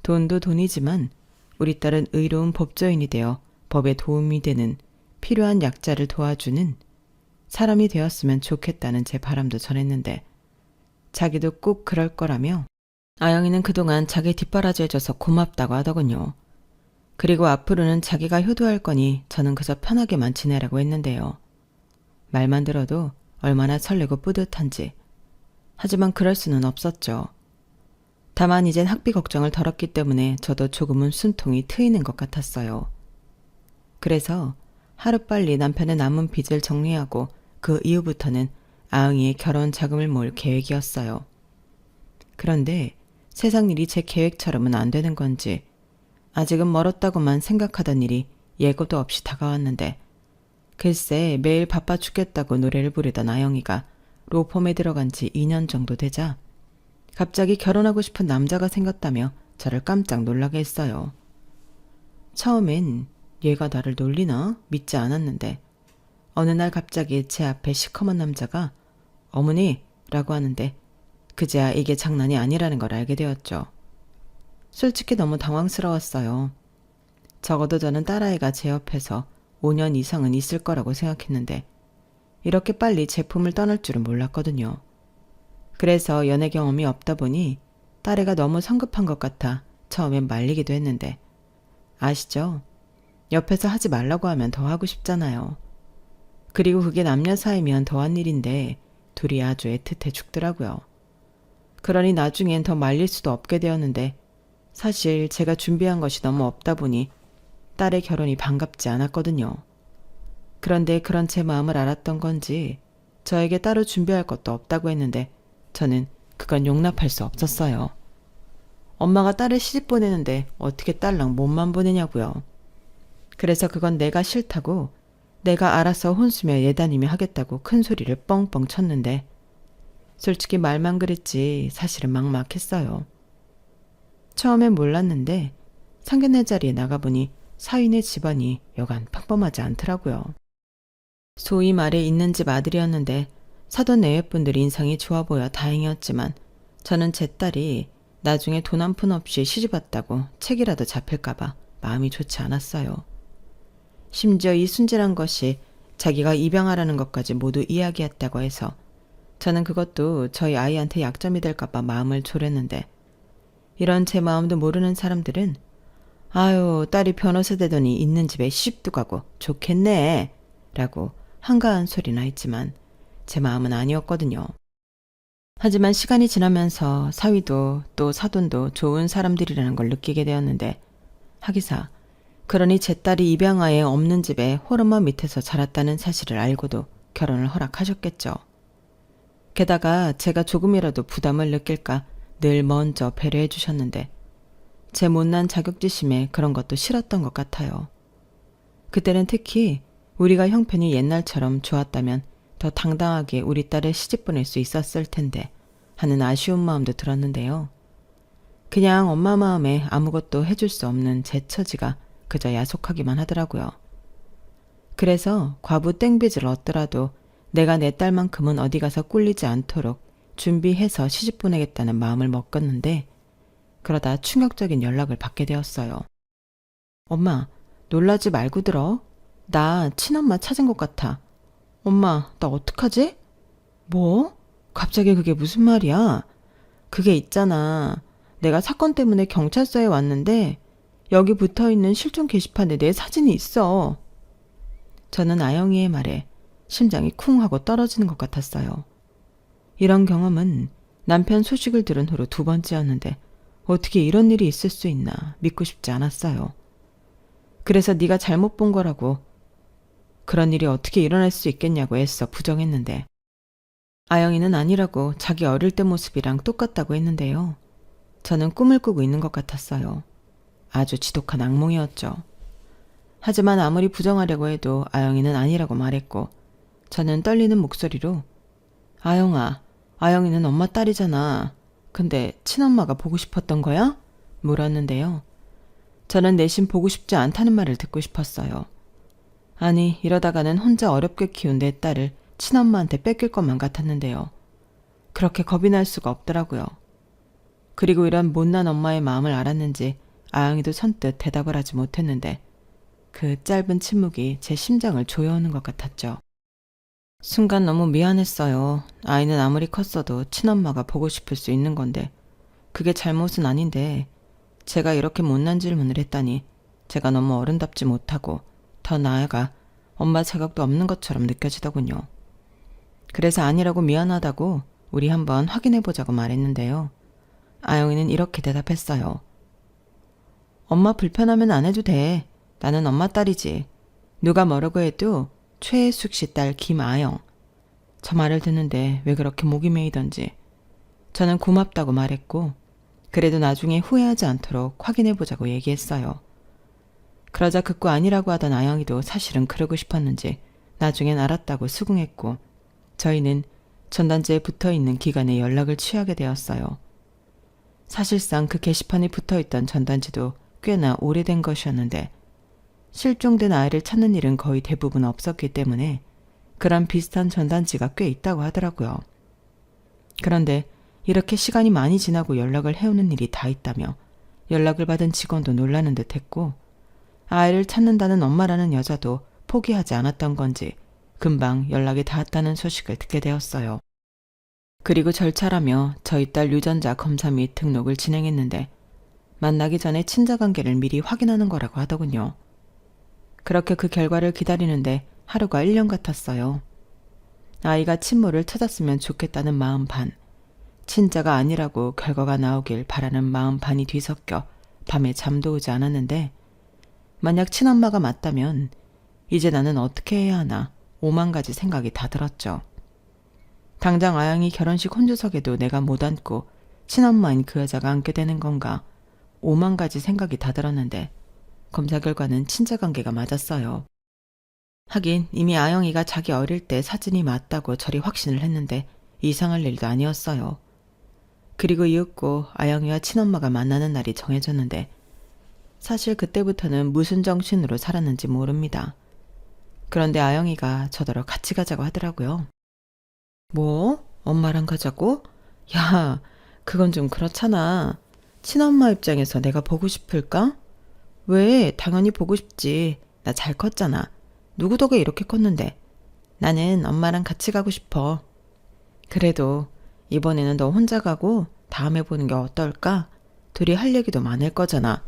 Speaker 1: 돈도 돈이지만 우리 딸은 의로운 법조인이 되어 법에 도움이 되는 필요한 약자를 도와주는 사람이 되었으면 좋겠다는 제 바람도 전했는데, 자기도 꼭 그럴 거라며 아영이는 그동안 자기 뒷바라지 해줘서 고맙다고 하더군요. 그리고 앞으로는 자기가 효도할 거니 저는 그저 편하게만 지내라고 했는데요. 말만 들어도 얼마나 설레고 뿌듯한지. 하지만 그럴 수는 없었죠. 다만 이젠 학비 걱정을 덜었기 때문에 저도 조금은 숨통이 트이는 것 같았어요. 그래서 하루빨리 남편의 남은 빚을 정리하고 그 이후부터는 아흥이의 결혼 자금을 모을 계획이었어요. 그런데 세상 일이 제 계획처럼은 안 되는 건지 아직은 멀었다고만 생각하던 일이 예고도 없이 다가왔는데 글쎄 매일 바빠 죽겠다고 노래를 부르던 아영이가 로펌에 들어간 지 2년 정도 되자 갑자기 결혼하고 싶은 남자가 생겼다며 저를 깜짝 놀라게 했어요. 처음엔 얘가 나를 놀리나 믿지 않았는데 어느 날 갑자기 제 앞에 시커먼 남자가 어머니 라고 하는데 그제야 이게 장난이 아니라는 걸 알게 되었죠. 솔직히 너무 당황스러웠어요. 적어도 저는 딸아이가 제 옆에서 5년 이상은 있을 거라고 생각했는데 이렇게 빨리 제품을 떠날 줄은 몰랐거든요. 그래서 연애 경험이 없다 보니 딸애가 너무 성급한 것 같아 처음엔 말리기도 했는데 아시죠? 옆에서 하지 말라고 하면 더 하고 싶잖아요. 그리고 그게 남녀 사이면 더한 일인데 둘이 아주 애틋해 죽더라고요. 그러니 나중엔 더 말릴 수도 없게 되었는데 사실 제가 준비한 것이 너무 없다 보니 딸의 결혼이 반갑지 않았거든요. 그런데 그런 제 마음을 알았던 건지 저에게 따로 준비할 것도 없다고 했는데 저는 그건 용납할 수 없었어요. 엄마가 딸을 시집 보내는데 어떻게 딸랑 몸만 보내냐고요. 그래서 그건 내가 싫다고 내가 알아서 혼수며 예단이며 하겠다고 큰 소리를 뻥뻥 쳤는데 솔직히 말만 그랬지 사실은 막막했어요. 처음엔 몰랐는데 상견례 자리에 나가보니 사위네 집안이 여간 평범하지 않더라고요. 소위 말해 있는 집 아들이었는데 사돈 내외분들이 인상이 좋아 보여 다행이었지만 저는 제 딸이 나중에 돈 한 푼 없이 시집왔다고 책이라도 잡힐까봐 마음이 좋지 않았어요. 심지어 이 순진한 것이 자기가 입양하라는 것까지 모두 이야기했다고 해서 저는 그것도 저희 아이한테 약점이 될까봐 마음을 졸였는데 이런 제 마음도 모르는 사람들은 아유 딸이 변호사 되더니 있는 집에 시집도 가고 좋겠네 라고 한가한 소리나 했지만 제 마음은 아니었거든요. 하지만 시간이 지나면서 사위도 또 사돈도 좋은 사람들이라는 걸 느끼게 되었는데 하기사 그러니 제 딸이 입양아에 없는 집에 호르몬 밑에서 자랐다는 사실을 알고도 결혼을 허락하셨겠죠. 게다가 제가 조금이라도 부담을 느낄까 늘 먼저 배려해 주셨는데 제 못난 자격지심에 그런 것도 싫었던 것 같아요. 그때는 특히 우리가 형편이 옛날처럼 좋았다면 더 당당하게 우리 딸을 시집 보낼 수 있었을 텐데 하는 아쉬운 마음도 들었는데요. 그냥 엄마 마음에 아무것도 해줄 수 없는 제 처지가 그저 야속하기만 하더라고요. 그래서 과부 땡빚을 얻더라도 내가 내 딸만큼은 어디 가서 꿀리지 않도록 준비해서 시집 보내겠다는 마음을 먹었는데 그러다 충격적인 연락을 받게 되었어요. 엄마, 놀라지 말고 들어. 나 친엄마 찾은 것 같아. 엄마, 나 어떡하지? 뭐? 갑자기 그게 무슨 말이야? 그게 있잖아. 내가 사건 때문에 경찰서에 왔는데 여기 붙어있는 실종 게시판에 내 사진이 있어. 저는 아영이의 말에 심장이 쿵 하고 떨어지는 것 같았어요. 이런 경험은 남편 소식을 들은 후로 2번째였는데 어떻게 이런 일이 있을 수 있나 믿고 싶지 않았어요. 그래서 네가 잘못 본 거라고 그런 일이 어떻게 일어날 수 있겠냐고 애써 부정했는데 아영이는 아니라고 자기 어릴 때 모습이랑 똑같다고 했는데요. 저는 꿈을 꾸고 있는 것 같았어요. 아주 지독한 악몽이었죠. 하지만 아무리 부정하려고 해도 아영이는 아니라고 말했고 저는 떨리는 목소리로 아영아, 아영이는 엄마 딸이잖아. 근데 친엄마가 보고 싶었던 거야? 물었는데요. 저는 내심 보고 싶지 않다는 말을 듣고 싶었어요. 아니, 이러다가는 혼자 어렵게 키운 내 딸을 친엄마한테 뺏길 것만 같았는데요. 그렇게 겁이 날 수가 없더라고요. 그리고 이런 못난 엄마의 마음을 알았는지 아영이도 선뜻 대답을 하지 못했는데 그 짧은 침묵이 제 심장을 조여오는 것 같았죠. 순간 너무 미안했어요. 아이는 아무리 컸어도 친엄마가 보고 싶을 수 있는 건데 그게 잘못은 아닌데 제가 이렇게 못난 질문을 했다니 제가 너무 어른답지 못하고 더 나아가 엄마 자격도 없는 것처럼 느껴지더군요. 그래서 아니라고 미안하다고 우리 한번 확인해보자고 말했는데요. 아영이는 이렇게 대답했어요. 엄마 불편하면 안 해도 돼. 나는 엄마 딸이지. 누가 뭐라고 해도 최혜숙 씨 딸 김아영. 저 말을 듣는데 왜 그렇게 목이 메이던지 저는 고맙다고 말했고 그래도 나중에 후회하지 않도록 확인해보자고 얘기했어요. 그러자 극구 아니라고 하던 아영이도 사실은 그러고 싶었는지 나중엔 알았다고 수긍했고 저희는 전단지에 붙어있는 기간에 연락을 취하게 되었어요. 사실상 그 게시판에 붙어있던 전단지도 꽤나 오래된 것이었는데 실종된 아이를 찾는 일은 거의 대부분 없었기 때문에 그런 비슷한 전단지가 꽤 있다고 하더라고요. 그런데 이렇게 시간이 많이 지나고 연락을 해오는 일이 다 있다며 연락을 받은 직원도 놀라는 듯 했고 아이를 찾는다는 엄마라는 여자도 포기하지 않았던 건지 금방 연락이 닿았다는 소식을 듣게 되었어요. 그리고 절차라며 저희 딸 유전자 검사 및 등록을 진행했는데 만나기 전에 친자관계를 미리 확인하는 거라고 하더군요. 그렇게 그 결과를 기다리는데 하루가 1년 같았어요. 아이가 친모를 찾았으면 좋겠다는 마음 반, 친자가 아니라고 결과가 나오길 바라는 마음 반이 뒤섞여 밤에 잠도 오지 않았는데 만약 친엄마가 맞다면 이제 나는 어떻게 해야 하나 5만 가지 생각이 다 들었죠. 당장 아영이 결혼식 혼주석에도 내가 못 앉고 친엄마인 그 여자가 앉게 되는 건가 5만 가지 생각이 다 들었는데 검사 결과는 친자관계가 맞았어요. 하긴 이미 아영이가 자기 어릴 때 사진이 맞다고 저리 확신을 했는데 이상할 일도 아니었어요. 그리고 이윽고 아영이와 친엄마가 만나는 날이 정해졌는데 사실 그때부터는 무슨 정신으로 살았는지 모릅니다. 그런데 아영이가 저더러 같이 가자고 하더라고요. 뭐? 엄마랑 가자고? 야, 그건 좀 그렇잖아. 친엄마 입장에서 내가 보고 싶을까? 왜? 당연히 보고 싶지. 나 잘 컸잖아. 누구 덕에 이렇게 컸는데. 나는 엄마랑 같이 가고 싶어. 그래도 이번에는 너 혼자 가고 다음에 보는 게 어떨까? 둘이 할 얘기도 많을 거잖아.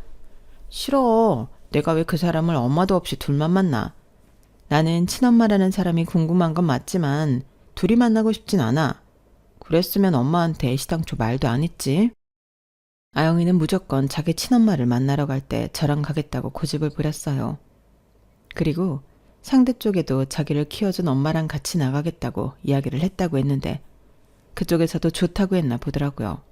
Speaker 1: 싫어. 내가 왜 그 사람을 엄마도 없이 둘만 만나. 나는 친엄마라는 사람이 궁금한 건 맞지만 둘이 만나고 싶진 않아. 그랬으면 엄마한테 애시당초 말도 안 했지. 아영이는 무조건 자기 친엄마를 만나러 갈 때 저랑 가겠다고 고집을 부렸어요. 그리고 상대 쪽에도 자기를 키워준 엄마랑 같이 나가겠다고 이야기를 했다고 했는데 그쪽에서도 좋다고 했나 보더라고요.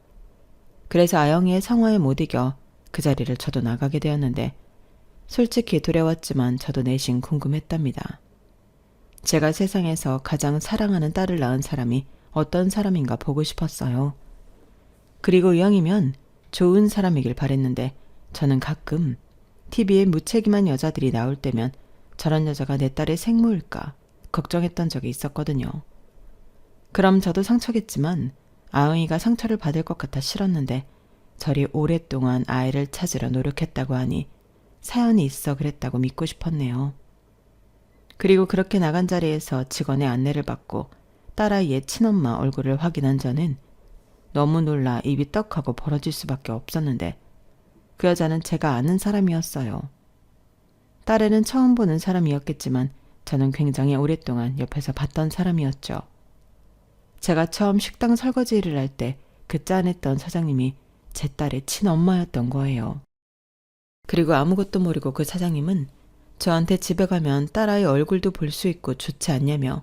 Speaker 1: 그래서 아영이의 성화에 못 이겨 그 자리를 저도 나가게 되었는데 솔직히 두려웠지만 저도 내심 궁금했답니다. 제가 세상에서 가장 사랑하는 딸을 낳은 사람이 어떤 사람인가 보고 싶었어요. 그리고 이왕이면 좋은 사람이길 바랬는데 저는 가끔 TV에 무책임한 여자들이 나올 때면 저런 여자가 내 딸의 생모일까 걱정했던 적이 있었거든요. 그럼 저도 상처겠지만 아영이가 상처를 받을 것 같아 싫었는데 저리 오랫동안 아이를 찾으려 노력했다고 하니 사연이 있어 그랬다고 믿고 싶었네요. 그리고 그렇게 나간 자리에서 직원의 안내를 받고 딸아이의 친엄마 얼굴을 확인한 저는 너무 놀라 입이 떡하고 벌어질 수밖에 없었는데 그 여자는 제가 아는 사람이었어요. 딸애는 처음 보는 사람이었겠지만 저는 굉장히 오랫동안 옆에서 봤던 사람이었죠. 제가 처음 식당 설거지 일을 할 때 그 짠했던 사장님이 제 딸의 친엄마였던 거예요. 그리고 아무것도 모르고 그 사장님은 저한테 집에 가면 딸아이 얼굴도 볼 수 있고 좋지 않냐며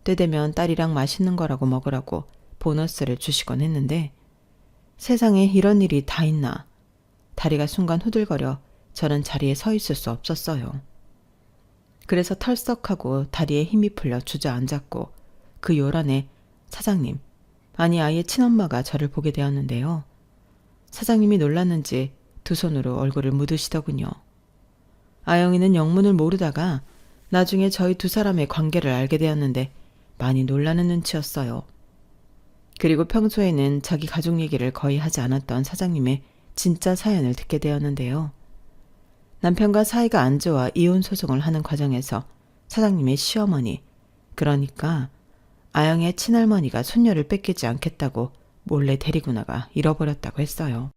Speaker 1: 때 되면 딸이랑 맛있는 거라고 먹으라고 보너스를 주시곤 했는데 세상에 이런 일이 다 있나. 다리가 순간 후들거려 저는 자리에 서 있을 수 없었어요. 그래서 털썩하고 다리에 힘이 풀려 주저앉았고 그 요란에 사장님, 아니 아이의 친엄마가 저를 보게 되었는데요. 사장님이 놀랐는지 두 손으로 얼굴을 묻으시더군요. 아영이는 영문을 모르다가 나중에 저희 두 사람의 관계를 알게 되었는데 많이 놀라는 눈치였어요. 그리고 평소에는 자기 가족 얘기를 거의 하지 않았던 사장님의 진짜 사연을 듣게 되었는데요. 남편과 사이가 안 좋아 이혼 소송을 하는 과정에서 사장님의 시어머니, 그러니까 아영의 친할머니가 손녀를 뺏기지 않겠다고 몰래 데리고 나가 잃어버렸다고 했어요.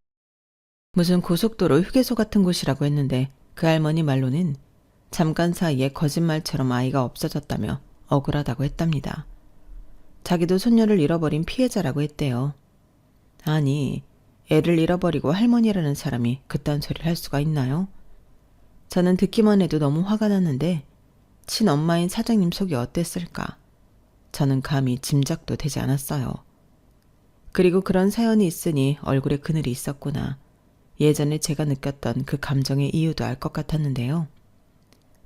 Speaker 1: 무슨 고속도로 휴게소 같은 곳이라고 했는데 그 할머니 말로는 잠깐 사이에 거짓말처럼 아이가 없어졌다며 억울하다고 했답니다. 자기도 손녀를 잃어버린 피해자라고 했대요. 아니, 애를 잃어버리고 할머니라는 사람이 그딴 소리를 할 수가 있나요? 저는 듣기만 해도 너무 화가 났는데 친엄마인 사장님 속이 어땠을까? 저는 감히 짐작도 되지 않았어요. 그리고 그런 사연이 있으니 얼굴에 그늘이 있었구나. 예전에 제가 느꼈던 그 감정의 이유도 알 것 같았는데요.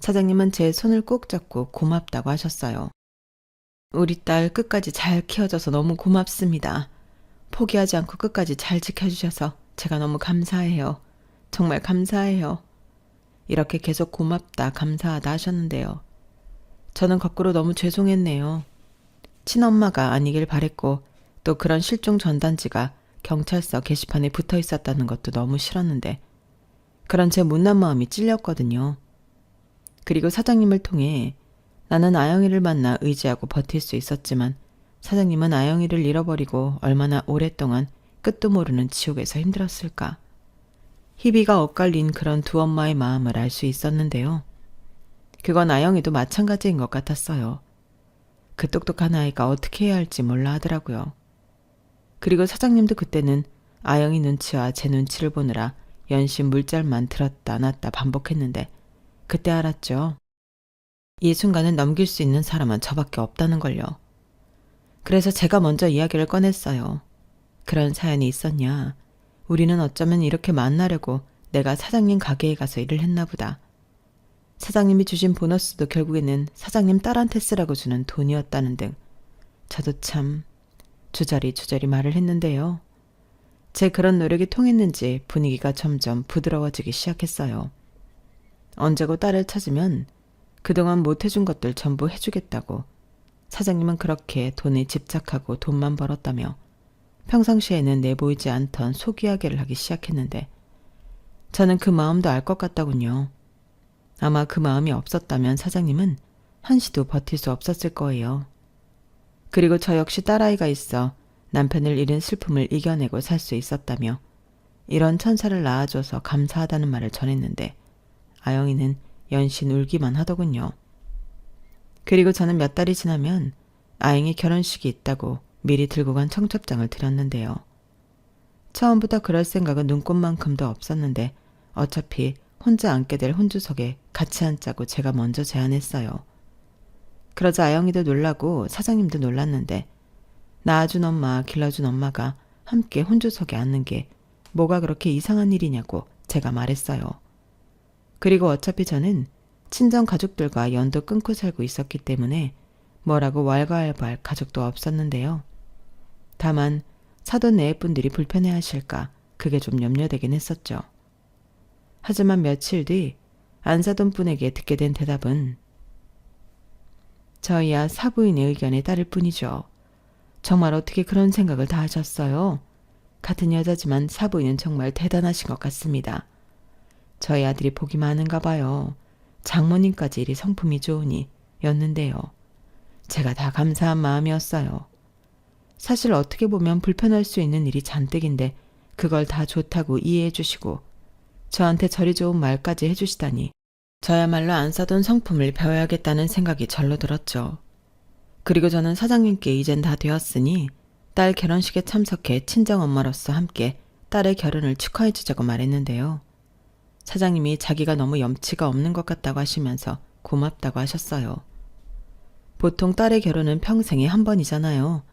Speaker 1: 사장님은 제 손을 꼭 잡고 고맙다고 하셨어요. 우리 딸 끝까지 잘 키워줘서 너무 고맙습니다. 포기하지 않고 끝까지 잘 지켜주셔서 제가 너무 감사해요. 정말 감사해요. 이렇게 계속 고맙다, 감사하다 하셨는데요. 저는 거꾸로 너무 죄송했네요. 친엄마가 아니길 바랬고 또 그런 실종 전단지가 경찰서 게시판에 붙어 있었다는 것도 너무 싫었는데 그런 제 못난 마음이 찔렸거든요. 그리고 사장님을 통해 나는 아영이를 만나 의지하고 버틸 수 있었지만 사장님은 아영이를 잃어버리고 얼마나 오랫동안 끝도 모르는 지옥에서 힘들었을까. 희비가 엇갈린 그런 두 엄마의 마음을 알 수 있었는데요. 그건 아영이도 마찬가지인 것 같았어요. 그 똑똑한 아이가 어떻게 해야 할지 몰라 하더라고요. 그리고 사장님도 그때는 아영이 눈치와 제 눈치를 보느라 연신 물잘만 들었다 놨다 반복했는데 그때 알았죠. 이 순간을 넘길 수 있는 사람은 저밖에 없다는 걸요. 그래서 제가 먼저 이야기를 꺼냈어요. 그런 사연이 있었냐. 우리는 어쩌면 이렇게 만나려고 내가 사장님 가게에 가서 일을 했나 보다. 사장님이 주신 보너스도 결국에는 사장님 딸한테 쓰라고 주는 돈이었다는 등 저도 참 주저리 말을 했는데요. 제 그런 노력이 통했는지 분위기가 점점 부드러워지기 시작했어요. 언제고 딸을 찾으면 그동안 못해준 것들 전부 해주겠다고 사장님은 그렇게 돈에 집착하고 돈만 벌었다며 평상시에는 내보이지 않던 속이야기를 하기 시작했는데 저는 그 마음도 알 것 같더군요. 아마 그 마음이 없었다면 사장님은 한시도 버틸 수 없었을 거예요. 그리고 저 역시 딸아이가 있어 남편을 잃은 슬픔을 이겨내고 살 수 있었다며 이런 천사를 낳아줘서 감사하다는 말을 전했는데 아영이는 연신 울기만 하더군요. 그리고 저는 몇 달이 지나면 아영이 결혼식이 있다고 미리 들고 간 청첩장을 드렸는데요. 처음부터 그럴 생각은 눈꼽만큼도 없었는데 어차피 혼자 앉게 될 혼주석에 같이 앉자고 제가 먼저 제안했어요. 그러자 아영이도 놀라고 사장님도 놀랐는데 낳아준 엄마, 길러준 엄마가 함께 혼주석에 앉는 게 뭐가 그렇게 이상한 일이냐고 제가 말했어요. 그리고 어차피 저는 친정 가족들과 연도 끊고 살고 있었기 때문에 뭐라고 왈가왈부할 가족도 없었는데요. 다만 사돈 내외분들이 불편해하실까 그게 좀 염려되긴 했었죠. 하지만 며칠 뒤 안사돈 분에게 듣게 된 대답은 저희야 사부인의 의견에 따를 뿐이죠. 정말 어떻게 그런 생각을 다 하셨어요? 같은 여자지만 사부인은 정말 대단하신 것 같습니다. 저희 아들이 복이 많은가 봐요. 장모님까지 이리 성품이 좋으니 였는데요. 제가 다 감사한 마음이었어요. 사실 어떻게 보면 불편할 수 있는 일이 잔뜩인데 그걸 다 좋다고 이해해 주시고 저한테 저리 좋은 말까지 해주시다니 저야말로 안 사돈 성품을 배워야겠다는 생각이 절로 들었죠. 그리고 저는 사장님께 이젠 다 되었으니 딸 결혼식에 참석해 친정엄마로서 함께 딸의 결혼을 축하해 주자고 말했는데요. 사장님이 자기가 너무 염치가 없는 것 같다고 하시면서 고맙다고 하셨어요. 보통 딸의 결혼은 평생에 한 번이잖아요.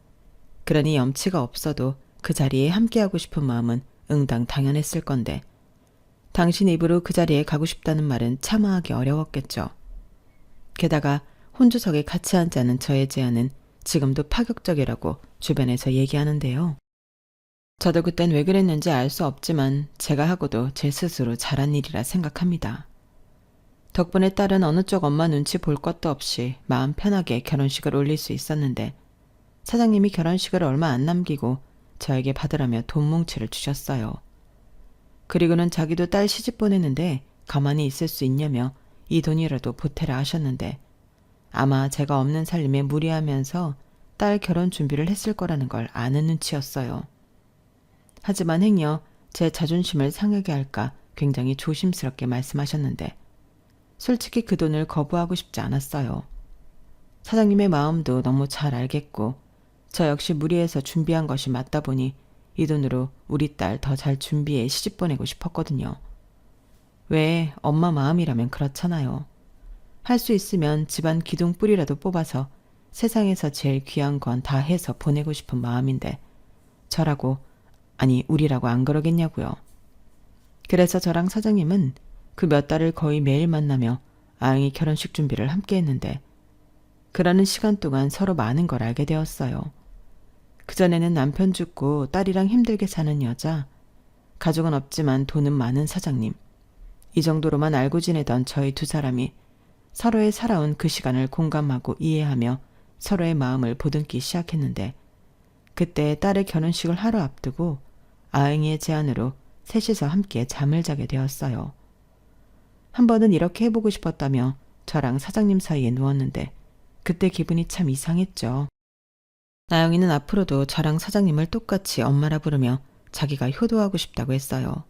Speaker 1: 그러니 염치가 없어도 그 자리에 함께하고 싶은 마음은 응당 당연했을 건데 당신 입으로 그 자리에 가고 싶다는 말은 참아하기 어려웠겠죠. 게다가 혼주석에 같이 앉자는 저의 제안은 지금도 파격적이라고 주변에서 얘기하는데요. 저도 그땐 왜 그랬는지 알 수 없지만 제가 하고도 제 스스로 잘한 일이라 생각합니다. 덕분에 딸은 어느 쪽 엄마 눈치 볼 것도 없이 마음 편하게 결혼식을 올릴 수 있었는데 사장님이 결혼식을 얼마 안 남기고 저에게 받으라며 돈 뭉치를 주셨어요. 그리고는 자기도 딸 시집 보내는데 가만히 있을 수 있냐며 이 돈이라도 보태라 하셨는데 아마 제가 없는 살림에 무리하면서 딸 결혼 준비를 했을 거라는 걸 아는 눈치였어요. 하지만 행여 제 자존심을 상하게 할까 굉장히 조심스럽게 말씀하셨는데 솔직히 그 돈을 거부하고 싶지 않았어요. 사장님의 마음도 너무 잘 알겠고 저 역시 무리해서 준비한 것이 맞다 보니 이 돈으로 우리 딸 더 잘 준비해 시집 보내고 싶었거든요. 왜 엄마 마음이라면 그렇잖아요. 할 수 있으면 집안 기둥 뿌리라도 뽑아서 세상에서 제일 귀한 건 다 해서 보내고 싶은 마음인데 저라고, 아니 우리라고 안 그러겠냐고요. 그래서 저랑 사장님은 그 몇 달을 거의 매일 만나며 아영이 결혼식 준비를 함께 했는데 그러는 시간 동안 서로 많은 걸 알게 되었어요. 그전에는 남편 죽고 딸이랑 힘들게 사는 여자, 가족은 없지만 돈은 많은 사장님, 이 정도로만 알고 지내던 저희 두 사람이 서로의 살아온 그 시간을 공감하고 이해하며 서로의 마음을 보듬기 시작했는데 그때 딸의 결혼식을 하루 앞두고 아영이의 제안으로 셋이서 함께 잠을 자게 되었어요. 한 번은 이렇게 해보고 싶었다며 저랑 사장님 사이에 누웠는데 그때 기분이 참 이상했죠. 나영이는 앞으로도 저랑 사장님을 똑같이 엄마라 부르며 자기가 효도하고 싶다고 했어요.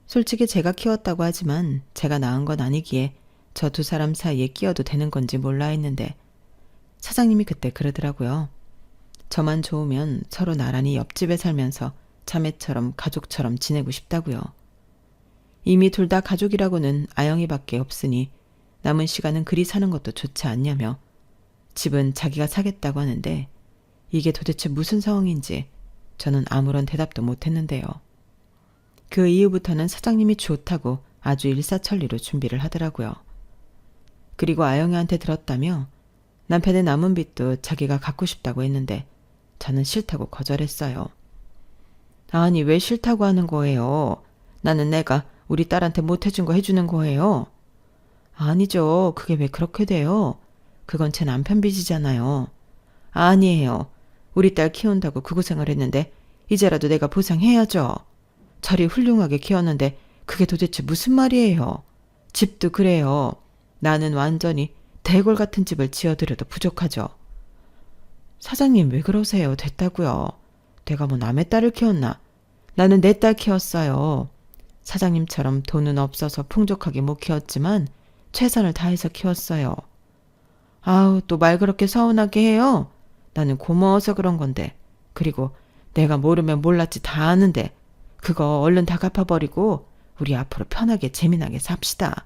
Speaker 1: 솔직히 제가 키웠다고 하지만 제가 낳은 건 아니기에 저 두 사람 사이에 끼어도 되는 건지 몰라 했는데 사장님이 그때 그러더라고요. 저만 좋으면 서로 나란히 옆집에 살면서 자매처럼 가족처럼 지내고 싶다고요. 이미 둘 다 가족이라고는 아영이밖에 없으니 남은 시간은 그리 사는 것도 좋지 않냐며 집은 자기가 사겠다고 하는데 이게 도대체 무슨 상황인지 저는 아무런 대답도 못했는데요. 그 이후부터는 사장님이 좋다고 아주 일사천리로 준비를 하더라고요. 그리고 아영이한테 들었다며 남편의 남은 빚도 자기가 갖고 싶다고 했는데 저는 싫다고 거절했어요. 아니 왜 싫다고 하는 거예요? 나는 내가 우리 딸한테 못해준 거 해주는 거예요. 아니죠. 그게 왜 그렇게 돼요? 그건 제 남편 빚이잖아요. 아니에요. 우리 딸 키운다고 그 고생을 했는데 이제라도 내가 보상해야죠. 저리 훌륭하게 키웠는데 그게 도대체 무슨 말이에요. 집도 그래요. 나는 완전히 대골 같은 집을 지어드려도 부족하죠. 사장님 왜 그러세요? 됐다고요. 내가 뭐 남의 딸을 키웠나? 나는 내 딸 키웠어요. 사장님처럼 돈은 없어서 풍족하게 못 키웠지만 최선을 다해서 키웠어요. 아우 또 말 그렇게 서운하게 해요. 나는 고마워서 그런 건데. 그리고 내가 모르면 몰랐지 다 아는데 그거 얼른 다 갚아버리고 우리 앞으로 편하게 재미나게 삽시다.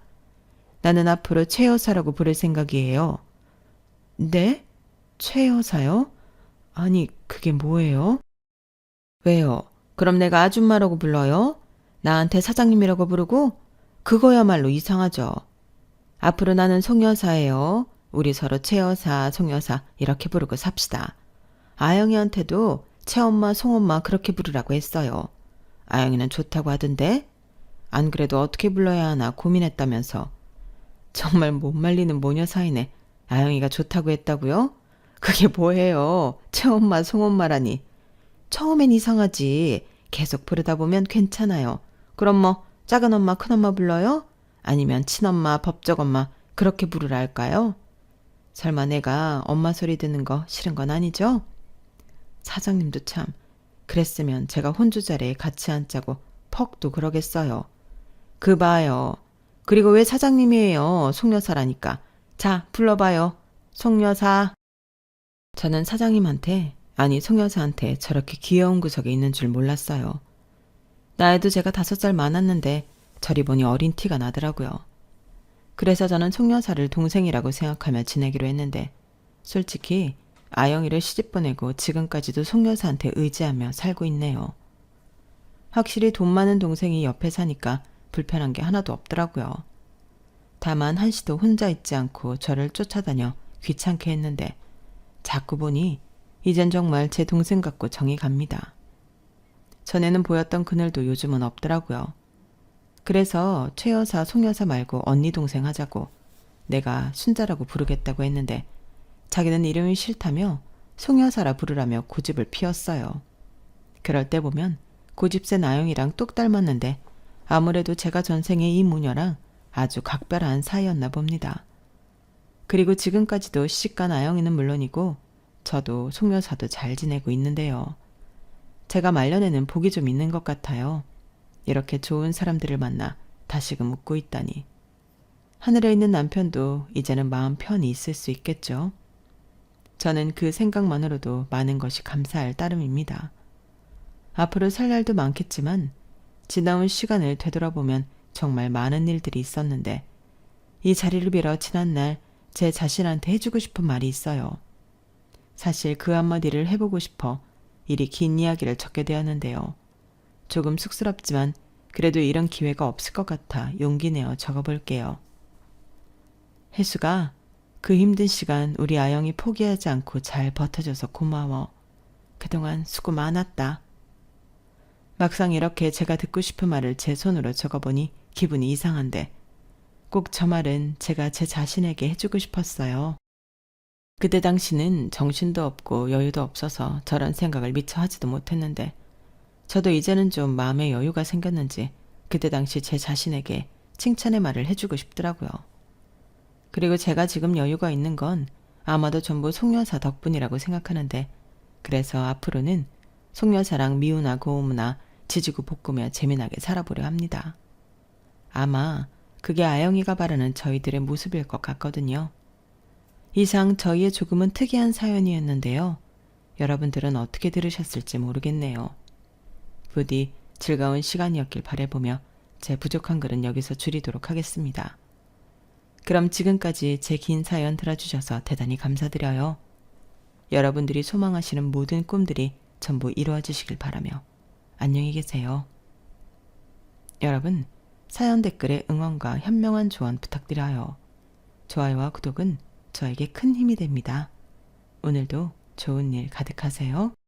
Speaker 1: 나는 앞으로 최 여사라고 부를 생각이에요. 네? 최 여사요? 아니 그게 뭐예요? 왜요? 그럼 내가 아줌마라고 불러요? 나한테 사장님이라고 부르고? 그거야말로 이상하죠. 앞으로 나는 송 여사예요. 우리 서로 최 여사, 송 여사 이렇게 부르고 삽시다. 아영이한테도 최엄마, 송엄마 그렇게 부르라고 했어요. 아영이는 좋다고 하던데? 안 그래도 어떻게 불러야 하나 고민했다면서. 정말 못 말리는 모녀 사이네. 아영이가 좋다고 했다고요? 그게 뭐예요? 최엄마, 송엄마라니. 처음엔 이상하지. 계속 부르다 보면 괜찮아요. 그럼 뭐 작은 엄마, 큰 엄마 불러요? 아니면 친엄마, 법적엄마 그렇게 부르라 할까요? 설마 내가 엄마 소리 듣는 거 싫은 건 아니죠? 사장님도 참 그랬으면 제가 혼주 자리에 같이 앉자고 퍽도 그러겠어요. 그 봐요. 그리고 왜 사장님이에요? 송여사라니까. 자 불러봐요. 송여사. 저는 사장님한테 아니 송여사한테 저렇게 귀여운 구석에 있는 줄 몰랐어요. 나이도 제가 5살 많았는데 저리 보니 어린 티가 나더라고요. 그래서 저는 송여사를 동생이라고 생각하며 지내기로 했는데 솔직히 아영이를 시집 보내고 지금까지도 송여사한테 의지하며 살고 있네요. 확실히 돈 많은 동생이 옆에 사니까 불편한 게 하나도 없더라고요. 다만 한시도 혼자 있지 않고 저를 쫓아다녀 귀찮게 했는데 자꾸 보니 이젠 정말 제 동생 같고 정이 갑니다. 전에는 보였던 그늘도 요즘은 없더라고요. 그래서 최 여사, 송 여사 말고 언니 동생 하자고 내가 순자라고 부르겠다고 했는데 자기는 이름이 싫다며 송 여사라 부르라며 고집을 피웠어요. 그럴 때 보면 고집센 아영이랑 똑 닮았는데 아무래도 제가 전생에 이 모녀랑 아주 각별한 사이였나 봅니다. 그리고 지금까지도 시집간 아영이는 물론이고 저도 송 여사도 잘 지내고 있는데요. 제가 말년에는 복이 좀 있는 것 같아요. 이렇게 좋은 사람들을 만나 다시금 웃고 있다니. 하늘에 있는 남편도 이제는 마음 편히 있을 수 있겠죠. 저는 그 생각만으로도 많은 것이 감사할 따름입니다. 앞으로 살 날도 많겠지만 지나온 시간을 되돌아보면 정말 많은 일들이 있었는데 이 자리를 빌어 지난날 제 자신한테 해주고 싶은 말이 있어요. 사실 그 한마디를 해보고 싶어 이리 긴 이야기를 적게 되었는데요. 조금 쑥스럽지만 그래도 이런 기회가 없을 것 같아 용기 내어 적어볼게요. 혜수가, 그 힘든 시간 우리 아영이 포기하지 않고 잘 버텨줘서 고마워. 그동안 수고 많았다. 막상 이렇게 제가 듣고 싶은 말을 제 손으로 적어보니 기분이 이상한데 꼭 저 말은 제가 제 자신에게 해주고 싶었어요. 그때 당시는 정신도 없고 여유도 없어서 저런 생각을 미처 하지도 못했는데 저도 이제는 좀 마음의 여유가 생겼는지 그때 당시 제 자신에게 칭찬의 말을 해주고 싶더라고요. 그리고 제가 지금 여유가 있는 건 아마도 전부 송여사 덕분이라고 생각하는데 그래서 앞으로는 송여사랑 미우나 고우나 지지고 볶으며 재미나게 살아보려 합니다. 아마 그게 아영이가 바라는 저희들의 모습일 것 같거든요. 이상 저희의 조금은 특이한 사연이었는데요. 여러분들은 어떻게 들으셨을지 모르겠네요. 부디 즐거운 시간이었길 바라보며 제 부족한 글은 여기서 줄이도록 하겠습니다. 그럼 지금까지 제 긴 사연 들어주셔서 대단히 감사드려요. 여러분들이 소망하시는 모든 꿈들이 전부 이루어지시길 바라며 안녕히 계세요. 여러분, 사연 댓글에 응원과 현명한 조언 부탁드려요. 좋아요와 구독은 저에게 큰 힘이 됩니다. 오늘도 좋은 일 가득하세요.